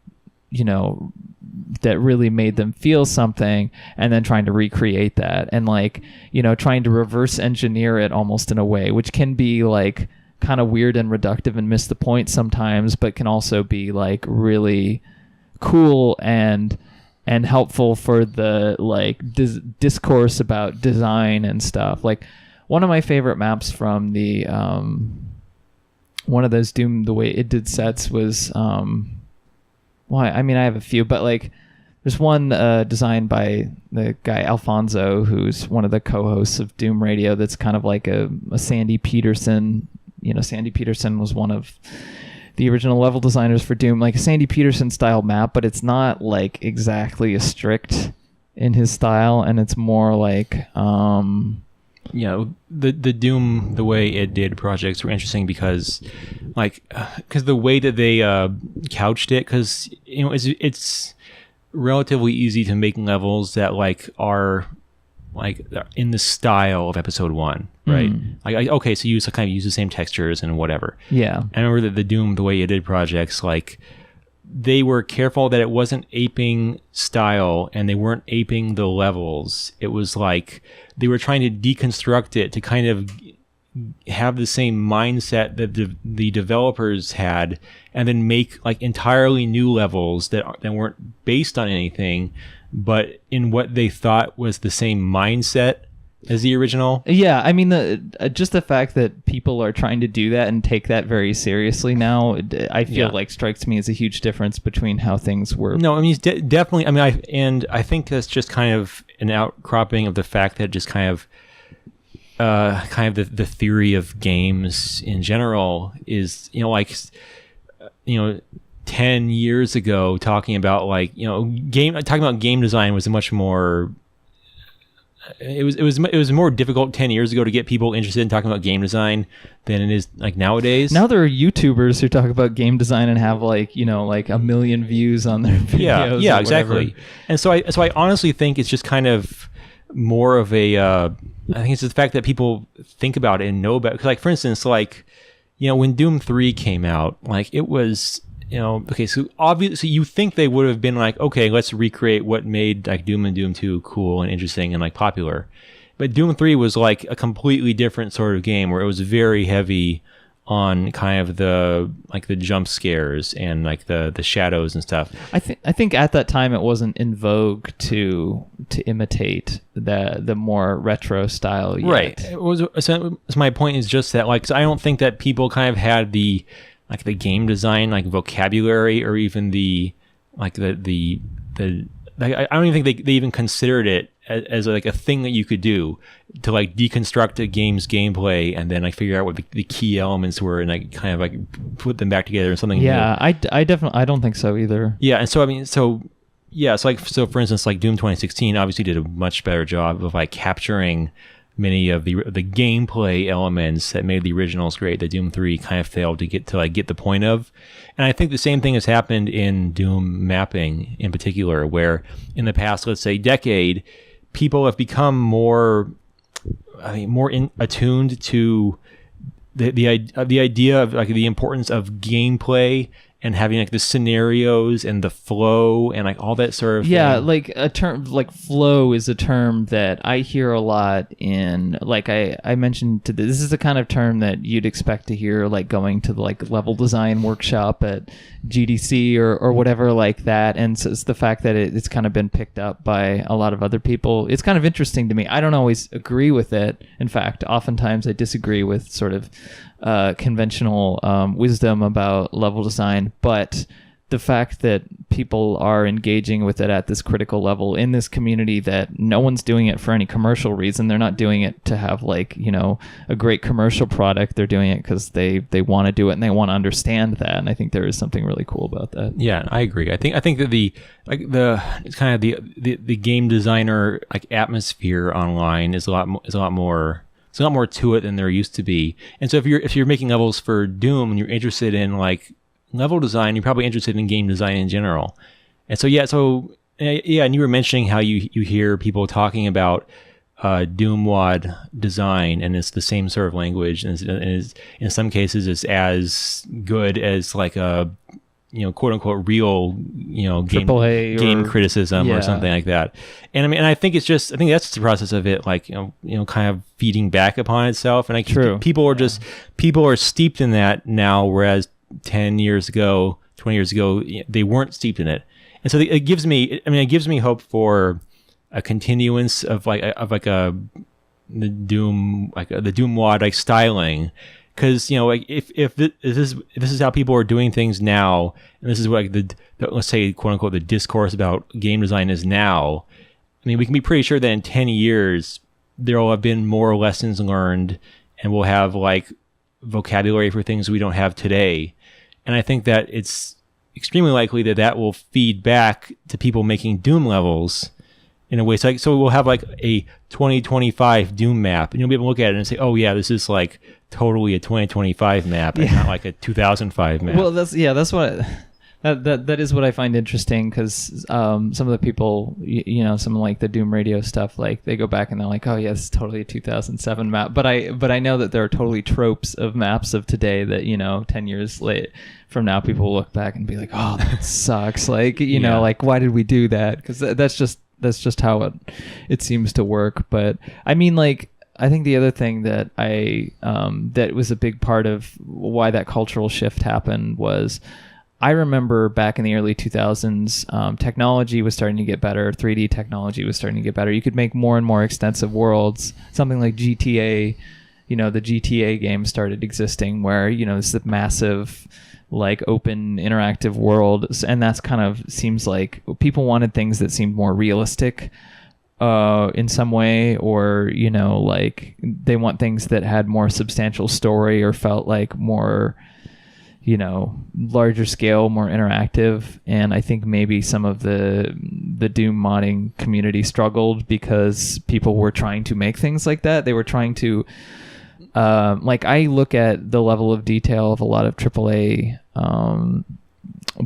that really made them feel something, and then trying to recreate that, and like trying to reverse engineer it almost in a way, which can be like kind of weird and reductive and miss the point sometimes, but can also be like really cool and helpful for the like discourse about design and stuff. Like one of my favorite maps from the one of those Doom the Way It Did sets was I mean, I have a few, but like there's one designed by the guy Alfonso, who's one of the co-hosts of Doom Radio, that's kind of like a Sandy Peterson. Sandy Peterson was one of the original level designers for Doom, like a Sandy Peterson style map, but it's not like exactly as strict in his style, and it's more like the Doom the Way It Did projects were interesting because the way that they couched it, because it's relatively easy to make levels that like are like in the style of episode 1, right? Okay, so you kind of use the same textures and whatever. Yeah. I remember that the Doom the Way It Did projects, like they were careful that it wasn't aping style and they weren't aping the levels. It was like they were trying to deconstruct it to kind of have the same mindset that the developers had, and then make like entirely new levels that weren't based on anything, but in what they thought was the same mindset as the original. Yeah, I mean, just the fact that people are trying to do that and take that very seriously now, I feel like strikes me as a huge difference between how things were. No, I mean, definitely. I mean, I think that's just kind of an outcropping of the fact that just kind of the theory of games in general is, 10 years ago, talking about game design was a much more. It was more difficult 10 years ago to get people interested in talking about game design than it is like nowadays. Now there are YouTubers who talk about game design and have like 1 million views on their videos. Yeah, exactly. And so I honestly think it's just kind of more of a. I think it's the fact that people think about it and know about it. 'Cause like, for instance, like, when Doom 3 came out, like it was. Okay, so obviously you think they would have been like, okay, let's recreate what made like Doom and Doom 2 cool and interesting and like popular. But Doom 3 was like a completely different sort of game where it was very heavy on kind of the jump scares and like the shadows and stuff. I think at that time it wasn't in vogue to imitate the more retro style yet. Right. So my point is just that, like, 'cause I don't think that people kind of had the game design like vocabulary, or even the I don't even think they even considered it as like a thing that you could do to like deconstruct a game's gameplay and then like figure out what the key elements were and like kind of like put them back together in something new. I definitely I don't think so either. Yeah, and so I mean, so for instance, like Doom 2016 obviously did a much better job of like capturing many of the gameplay elements that made the originals great that Doom 3 kind of failed to get the point of. And I think the same thing has happened in Doom mapping in particular, where in the past, let's say decade, people have become more attuned to the idea of like the importance of gameplay and having like the scenarios and the flow and like all that sort of thing. Like a term like flow is a term that I hear a lot in, like I mentioned this is the kind of term that you'd expect to hear like going to the like level design workshop at GDC or whatever like that. And so it's the fact that it's kind of been picked up by a lot of other people. It's kind of interesting to me. I don't always agree with it. In fact, oftentimes I disagree with sort of conventional wisdom about level design, but the fact that people are engaging with it at this critical level in this community, that no one's doing it for any commercial reason. They're not doing it to have like, you know, a great commercial product. They're doing it because they want to do it and they want to understand that. And I think there is something really cool about that. Yeah, I agree. I think that it's kind of the game designer like atmosphere online is a lot more. There's a lot more to it than there used to be. And so if you're making levels for Doom and you're interested in like level design, you're probably interested in game design in general. And so and you were mentioning how you hear people talking about Doomwad design, and it's the same sort of language, and is in some cases it's as good as like a, you know, quote unquote real, you know, game criticism or something like that. And I mean, and I think that's the process of it, like, you know, kind of feeding back upon itself. And people are steeped in that now, whereas 10 years ago, 20 years ago, they weren't steeped in it. And so it gives me hope for a continuance of the Doomwad like styling. Because, you know, like if this is how people are doing things now, and this is what like let's say, quote unquote, the discourse about game design is now, I mean, we can be pretty sure that in 10 years there will have been more lessons learned, and we'll have like vocabulary for things we don't have today. And I think that it's extremely likely that will feed back to people making Doom levels in a way. So we'll have like a 2025 Doom map, and you'll be able to look at it and say, oh yeah, this is like totally a 2025 map and not like a 2005 map. Well, that's what that is what I find interesting, because some of the people, you know, some like the Doom Radio stuff, like they go back and they're like, oh yeah, this is totally a 2007 map. But I know that there are totally tropes of maps of today that, you know, 10 years from now, people will look back and be like, oh, that sucks. Like, you know, like, why did we do that? Because that's just how it seems to work. But I mean, like, I think the other thing that that was a big part of why that cultural shift happened was, I remember back in the early 2000s, technology was starting to get better. 3D technology was starting to get better. You could make more and more extensive worlds. Something like GTA, you know, the GTA game started existing, where, you know, it's a massive, like, open interactive world. And that's kind of seems like people wanted things that seemed more realistic in some way, or, you know, like they want things that had more substantial story or felt like more, you know, larger scale, more interactive. And I think maybe some of the Doom modding community struggled because people were trying to make things like that. They were trying to like, I look at the level of detail of a lot of AAA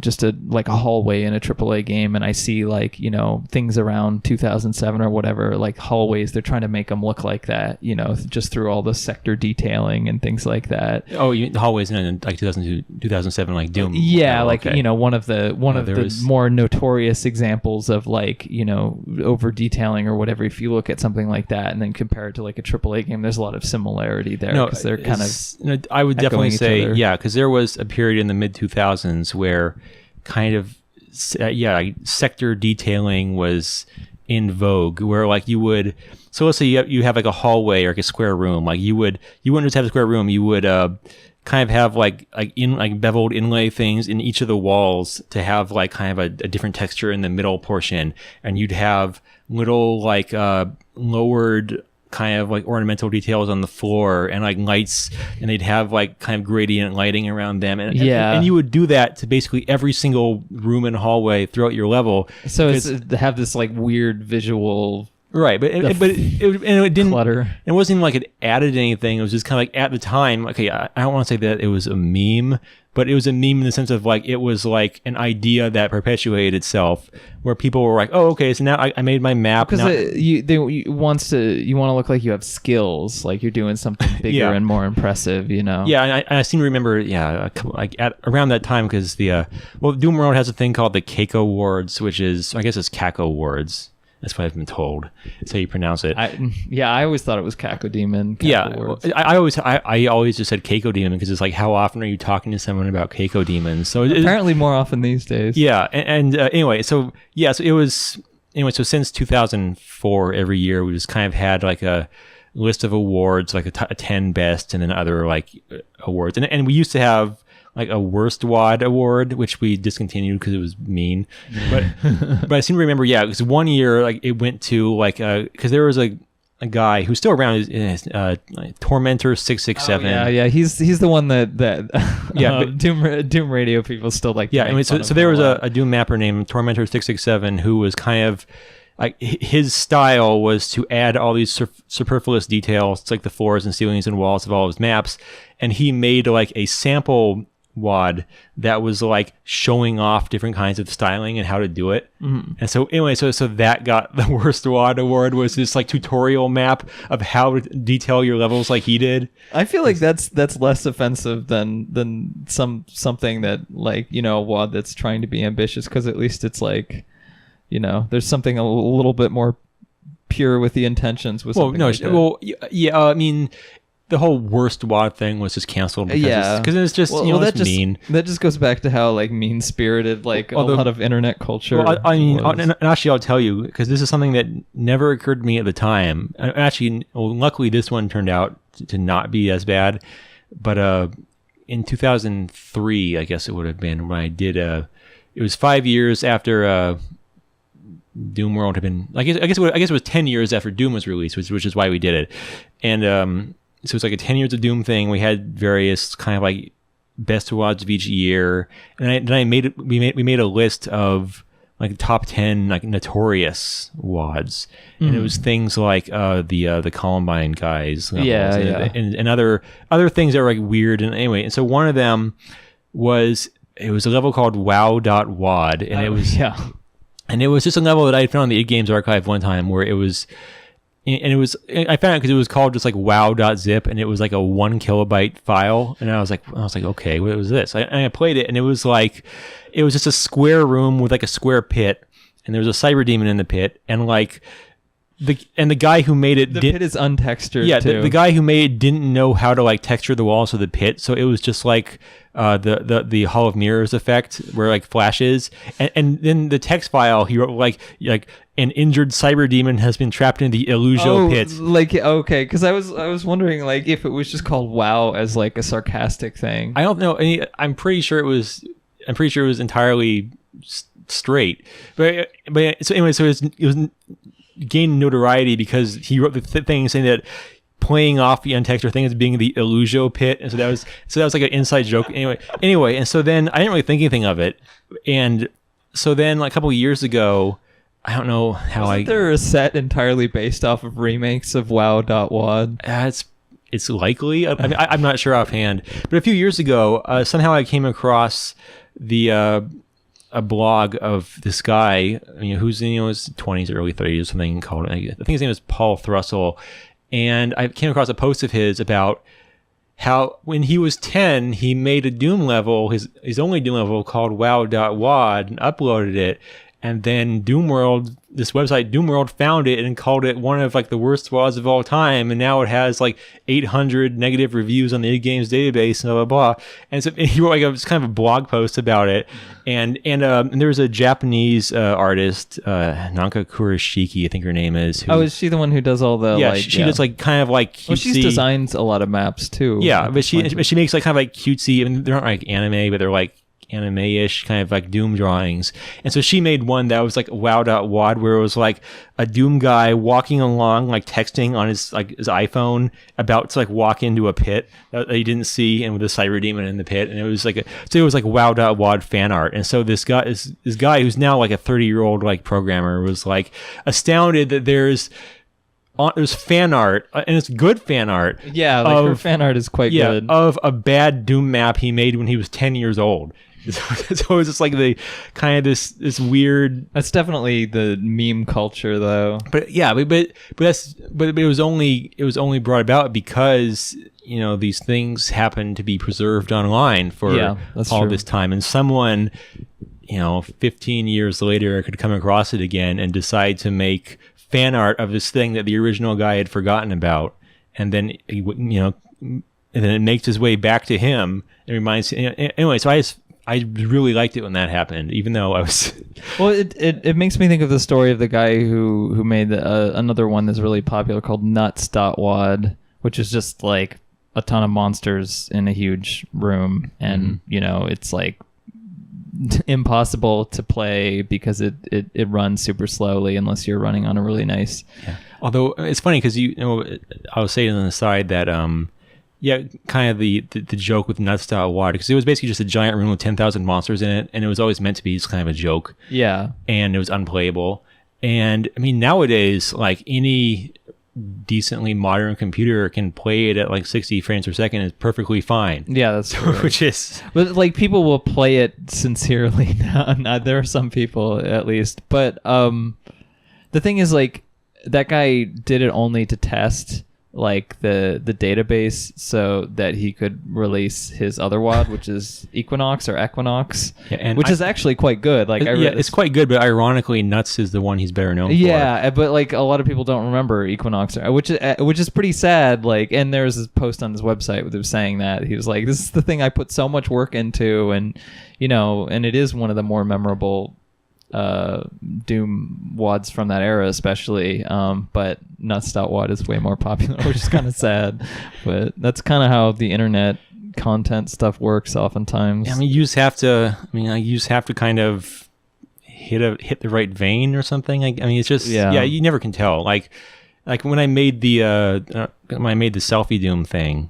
just a hallway in a AAA game, and I see, like, you know, things around 2007 or whatever, like hallways, they're trying to make them look like that, you know, just through all the sector detailing and things like that. Oh, the hallways in like 2002, 2007, like Doom. Yeah, like, okay. You know, one of the more notorious examples of, like, you know, over detailing or whatever. If you look at something like that and then compare it to like a AAA game, there's a lot of similarity there, because they're kind of. I would definitely say, yeah, because there was a period in the mid 2000s where kind of sector detailing was in vogue, where like you would, so let's say you have like a hallway or like a square room, like you wouldn't just have a square room, you would kind of have like beveled inlay things in each of the walls to have like kind of a different texture in the middle portion, and you'd have little like lowered kind of like ornamental details on the floor and like lights, and they'd have like kind of gradient lighting around them, and you would do that to basically every single room and hallway throughout your level. So it's to have this like weird visual, right? But it didn't clutter. It wasn't even like it added anything. It was just kind of like at the time. Okay, I don't want to say that it was a meme, but it was a meme in the sense of like it was like an idea that perpetuated itself, where people were like, "Oh, okay, so now I made my map." Because you want to look like you have skills, like you're doing something bigger and more impressive, you know? Yeah, and I seem to remember, around that time, because Doomworld has a thing called the Keiko Awards, which is, I guess it's Kako Awards. That's what I've been told. That's how you pronounce it. I always thought it was Cacodemon. I always just said Cacodemon because it's like, how often are you talking to someone about Cacodemons? So apparently more often these days. Yeah, and anyway, so it was so since 2004, every year we just kind of had like a list of awards, like a 10 best, and then other like awards, and we used to have like a worst WAD award, which we discontinued because it was mean. But I seem to remember, because one year like it went to like because there was a guy who's still around, Tormentor 667. He's the one that Doom Radio people still like. Yeah, I mean, so there was a Doom mapper named Tormentor 667 who was kind of like, his style was to add all these superfluous details to like the floors and ceilings and walls of all of his maps, and he made like a sample WAD that was like showing off different kinds of styling and how to do it. Mm-hmm. And so anyway, so that got the worst WAD award, was this like tutorial map of how to detail your levels like he did. I feel like that's less offensive than something that, like, you know, a WAD that's trying to be ambitious, because at least it's like, you know, there's something a little bit more pure with the intentions. With I mean, the whole worst WAD thing was just canceled because it's just mean. That just goes back to how like mean spirited like a lot of internet culture. Well, I mean, and actually, I'll tell you, because this is something that never occurred to me at the time. Actually, luckily, this one turned out to not be as bad. But in 2003, I guess it would have been, when I did it was 5 years after Doomworld had been. I guess it was 10 years after Doom was released, which is why we did it, and. So it's like a 10 years of Doom thing. We had various kind of like best WADs of each year, and we made a list of like top 10 like notorious WADs, and it was things like the Columbine guys, and other things that were like weird. And anyway, and so one of them was a level called wow.wad, and it was just a level that I found on the id Games archive one time, where it was. And it was, I found it because it was called just like wow.zip, and it was like a 1 kilobyte file. And I was like, okay, what was this? I played it, and it was just a square room with like a square pit, and there was a cyber demon in the pit, and like the guy who made it, the pit is untextured. Yeah, too. The guy who made it didn't know how to like texture the walls of the pit, so it was just like the Hall of Mirrors effect, where like flashes, and then the text file he wrote like an injured cyber demon has been trapped in the Illusion pit. Like, okay, because I was wondering like if it was just called WoW as like a sarcastic thing. I don't know. I'm pretty sure it was entirely straight. But so anyway, so it was gained notoriety because he wrote the thing saying that playing off the untextured thing as being the Illusion pit, and so that was like an inside joke. Anyway, and so then I didn't really think anything of it, and so then like a couple of years ago. I don't know how Wasn't there a set entirely based off of remakes of wow.wad? It's likely. I'm not sure offhand. But a few years ago, somehow I came across a blog of this guy, who's in his 20s, early 30s or something, called, I think his name is Paul Thrussell. And I came across a post of his about how when he was 10, he made a Doom level, his only Doom level, called wow.wad, and uploaded it. And then Doomworld this website Doomworld found it and called it one of like the worst WADs of all time, and now it has like 800 negative reviews on the id Games database and blah blah blah. And so he wrote like it was kind of a blog post about it, and there was a Japanese artist, Nanka Kurashiki, I think her name is. Oh, is she the one who does all the she does like kind of like cutesy. Well, she designs a lot of maps too. Yeah, but she makes like kind of like cutesy. I mean, they're not like anime, but they're like anime-ish kind of like Doom drawings. And so she made one that was like wow.wad, where it was like a Doom guy walking along, like texting on his iPhone, about to like walk into a pit that he didn't see, and with a cyber demon in the pit. And it was like wow.wad fan art. And so this guy who's now like a 30-year-old like programmer was like astounded that there's fan art, and it's good fan art. Yeah, like her fan art is quite good. Of a bad Doom map he made when he was 10 years old. So it's just like the kind of this weird. That's definitely the meme culture, though. But yeah, but it was only brought about because these things happen to be preserved online for all this time, and someone 15 years later could come across it again and decide to make fan art of this thing that the original guy had forgotten about, and then and then it makes its way back to him. It reminds anyway. So I really liked it when that happened, even though I was. Well, it makes me think of the story of the guy who made another one that's really popular called Nuts.wad, which is just like a ton of monsters in a huge room, and it's like impossible to play because it runs super slowly unless you're running on a really nice. Yeah. Although it's funny because I was saying on the side that kind of the joke with Nuts.wad, because it was basically just a giant room with 10,000 monsters in it, and it was always meant to be just kind of a joke. Yeah. And it was unplayable. And I mean, nowadays, like any decently modern computer can play it at like 60 frames per second is perfectly fine. Yeah, that's true. Which is, but like people will play it sincerely now. There are some people at least, but the thing is, like, that guy did it only to test like the database so that he could release his other WAD, which is Equinox, which is actually quite good. Like, it's quite good, but ironically, Nuts is the one he's better known for. Yeah, but like a lot of people don't remember Equinox, which is pretty sad. Like, and there's this post on his website with him saying that he was like, "This is the thing I put so much work into," and and it is one of the more memorable Doom WADs from that era, especially, but Nuts.wad is way more popular, which is kind of sad, but that's kind of how the internet content stuff works oftentimes. I mean, you just have to kind of hit the right vein or something. I mean, it's just you never can tell. Like when I made the selfie Doom thing,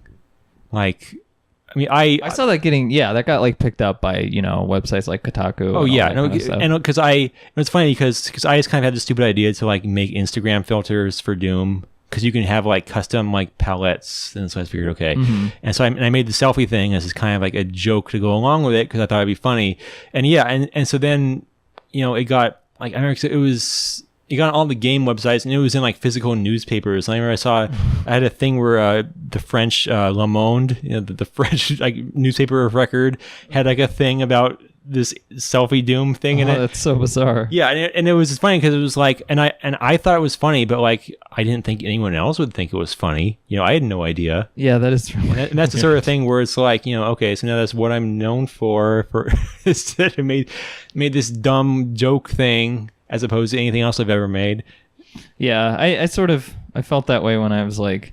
like, I mean, I saw that that got like picked up by websites like Kotaku. Oh yeah, and because it's funny because I just kind of had the stupid idea to like make Instagram filters for Doom, because you can have like custom like palettes, and so I figured okay, and so I made the selfie thing as kind of like a joke to go along with it because I thought it'd be funny, and so then it got like, I remember it got on all the game websites, and it was in like physical newspapers. And I remember I had a thing where the French Le Monde, the French like newspaper of record, had like a thing about this selfie Doom thing in it. That's so bizarre. Yeah, and it was funny because it was like, and I thought it was funny, but like I didn't think anyone else would think it was funny. I had no idea. Yeah, that is true. And that's the sort of thing where it's like, okay, so now that's what I'm known for instead of made this dumb joke thing, as opposed to anything else I've ever made. Yeah, I felt that way when I was like,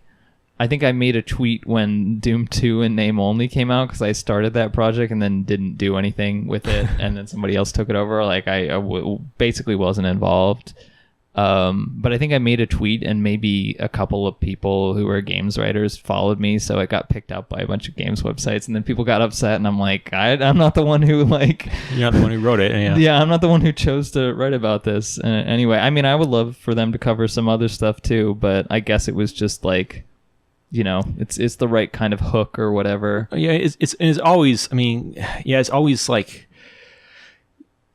I think I made a tweet when Doom 2 and Name Only came out, because I started that project and then didn't do anything with it, and then somebody else took it over. Like, I basically wasn't involved. But I think I made a tweet, and maybe a couple of people who were games writers followed me, so it got picked up by a bunch of games websites, and then people got upset, and I'm like, I'm not the one who like... You're not the one who wrote it. Yeah, I'm not the one who chose to write about this. Anyway, I mean, I would love for them to cover some other stuff too, but I guess it was just like, it's the right kind of hook or whatever. Yeah, it's always, I mean, yeah, it's always like,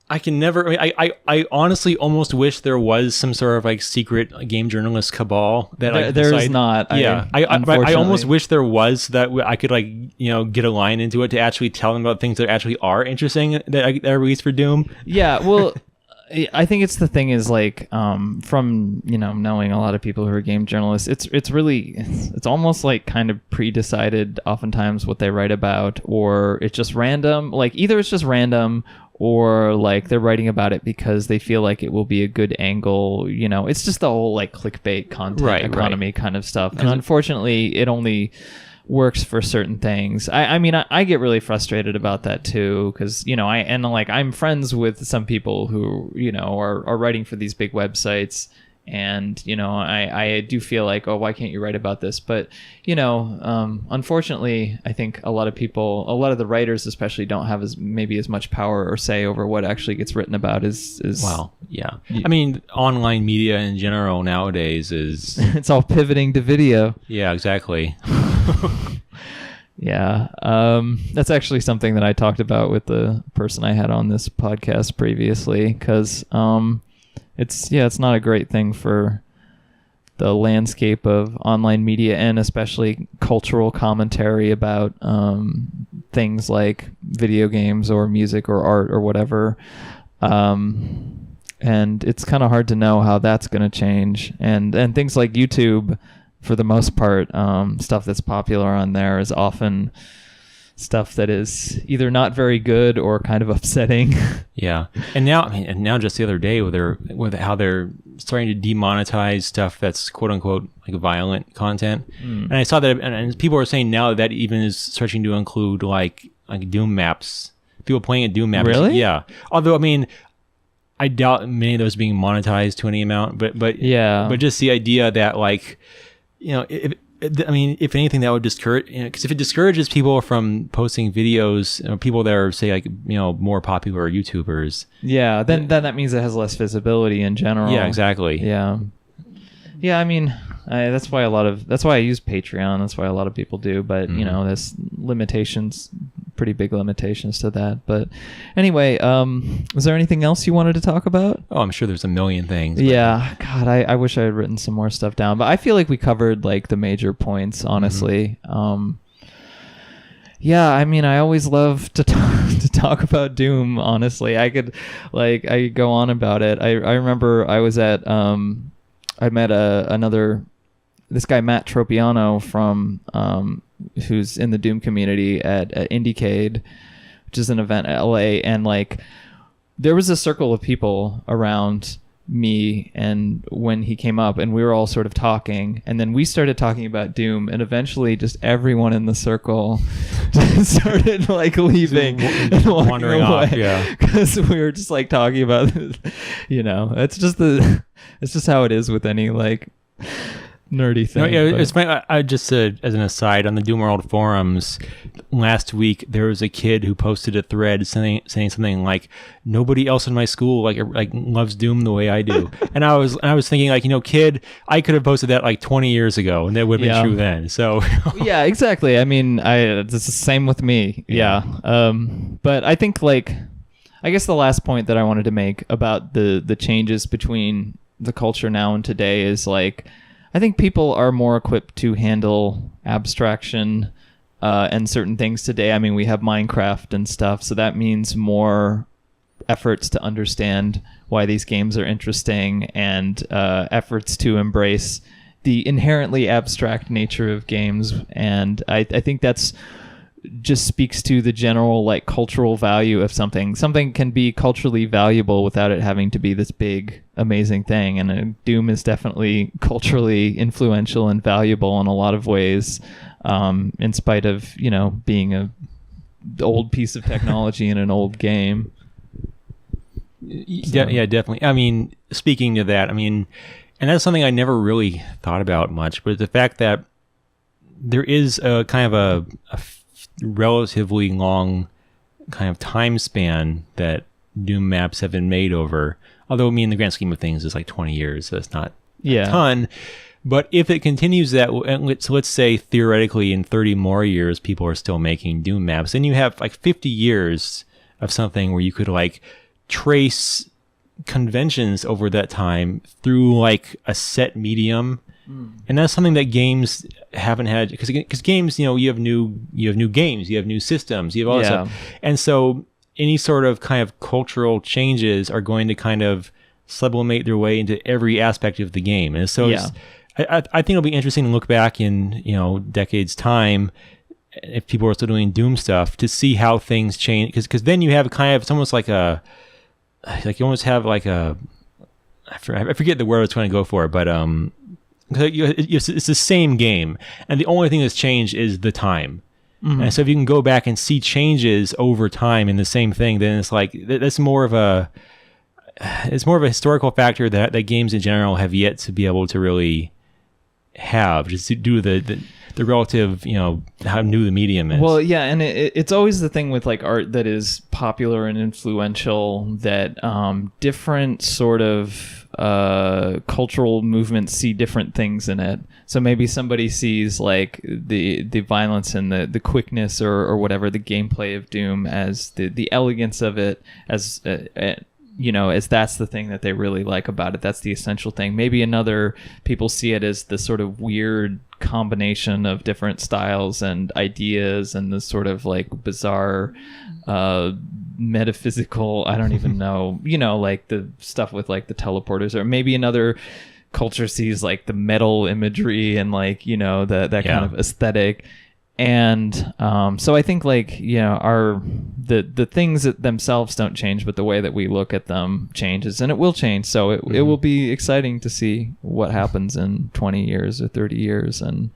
I can never. I honestly almost wish there was some sort of like secret game journalist cabal that there's not. Yeah, I almost wish there was, that I could like get a line into it to actually tell them about things that actually are interesting that are released for Doom. Yeah, well, I think it's the thing is like from knowing a lot of people who are game journalists, it's really it's almost like kind of pre-decided oftentimes what they write about, or it's just random. Like either it's just random, or like they're writing about it because they feel like it will be a good angle. It's just the whole like clickbait content economy kind of stuff. And unfortunately, it only works for certain things. I mean, I get really frustrated about that too, because I'm friends with some people who are writing for these big websites, and I do feel like, oh, why can't you write about this? But unfortunately, I think a lot of the writers especially don't have as much power or say over what actually gets written about as well, yeah. I mean, online media in general nowadays is it's all pivoting to video. Yeah, exactly. Yeah, that's actually something that I talked about with the person I had on this podcast previously, because it's not a great thing for the landscape of online media, and especially cultural commentary about things like video games or music or art or whatever. And it's kind of hard to know how that's going to change. And things like YouTube, for the most part, stuff that's popular on there is often stuff that is either not very good or kind of upsetting. Yeah. And now just the other day with how they're starting to demonetize stuff that's quote unquote like violent content. And I saw that, and people are saying now that even is starting to include like Doom maps. People playing a Doom map. Really? Yeah. Although, I mean, I doubt many of those being monetized to any amount, but yeah. But just the idea that like, if anything, that would discourage, because if it discourages people from posting videos, people that are, say, like, more popular YouTubers. Yeah, then that means it has less visibility in general. Yeah, exactly. Yeah. Yeah, I mean, that's why I use Patreon. That's why a lot of people do. But, there's limitations, pretty big limitations to that. But anyway, was there anything else you wanted to talk about? Oh, I'm sure there's a million things. But... Yeah. God, I wish I had written some more stuff down. But I feel like we covered like the major points, honestly. Yeah, I mean, I always love to talk about Doom, honestly. I could go on about it. I remember I was at... I met this guy Matt Tropiano from who's in the Doom community at Indiecade, which is an event in LA, and like there was a circle of people around me and when he came up, and we were all sort of talking, and then we started talking about Doom, and eventually just everyone in the circle just started like leaving and wandering away, off, because we were just like talking about it's just how it is with any like nerdy thing. It's funny. I just said, as an aside, on the Doomworld forums last week, there was a kid who posted a thread saying something like, "Nobody else in my school like loves Doom the way I do." And I was thinking, like, kid, I could have posted that like 20 years ago, and that would have been true then. So yeah, exactly. I mean, it's the same with me. Yeah. But I think I guess the last point that I wanted to make about the changes between the culture now and today is like, I think people are more equipped to handle abstraction and certain things today. I mean, we have Minecraft and stuff, so that means more efforts to understand why these games are interesting, and efforts to embrace the inherently abstract nature of games. And I think that's just speaks to the general like cultural value of something. Something can be culturally valuable without it having to be this big, amazing thing. And Doom is definitely culturally influential and valuable in a lot of ways, in spite of, being a old piece of technology in an old game. Yeah, definitely. I mean, speaking to that, and that's something I never really thought about much, but the fact that there is a kind of a relatively long kind of time span that Doom maps have been made over, although in the grand scheme of things is like 20 years, so it's not a ton. But if it continues that, let's say theoretically in 30 more years people are still making Doom maps, then you have like 50 years of something where you could like trace conventions over that time through like a set medium. And that's something that games haven't had, because games, you have new games, you have new systems, you have all that stuff. And so any sort of kind of cultural changes are going to kind of sublimate their way into every aspect of the game. And so I think it'll be interesting to look back in, decades time, if people are still doing Doom stuff, to see how things change. Because then you have it's almost like you almost have like I forget the word I was trying to go for, but it's the same game, and the only thing that's changed is the time. Mm-hmm. And so if you can go back and see changes over time in the same thing, then it's like that's more of a historical factor that games in general have yet to be able to really have, just due to the relative, how new the medium is. Well, yeah, and it's always the thing with like art that is popular and influential, that different sort of cultural movements see different things in it. So maybe somebody sees like the violence and the quickness or whatever, the gameplay of Doom, as the elegance of it, as as that's the thing that they really like about it. That's the essential thing. Maybe another people see it as the sort of weird combination of different styles and ideas and the sort of like bizarre metaphysical, I don't even know, like the stuff with like the teleporters. Or maybe another culture sees like the metal imagery and like, that kind of aesthetic. And so I think like, the things that themselves don't change, but the way that we look at them changes, and it will change. So it will be exciting to see what happens in 20 years or 30 years, and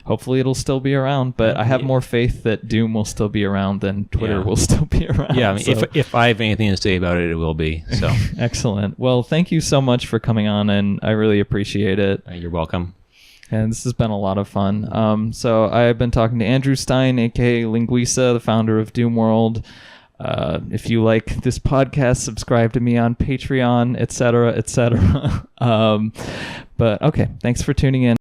hopefully it'll still be around. But I have more faith that Doom will still be around than Twitter will still be around. Yeah, I mean, if I have anything to say about it, it will be. So Excellent. Well, thank you so much for coming on, and I really appreciate it. You're welcome. And this has been a lot of fun. So I've been talking to Andrew Stine, aka Linguiça, the founder of Doomworld. If you like this podcast, subscribe to me on Patreon, etc., etc. But okay, thanks for tuning in.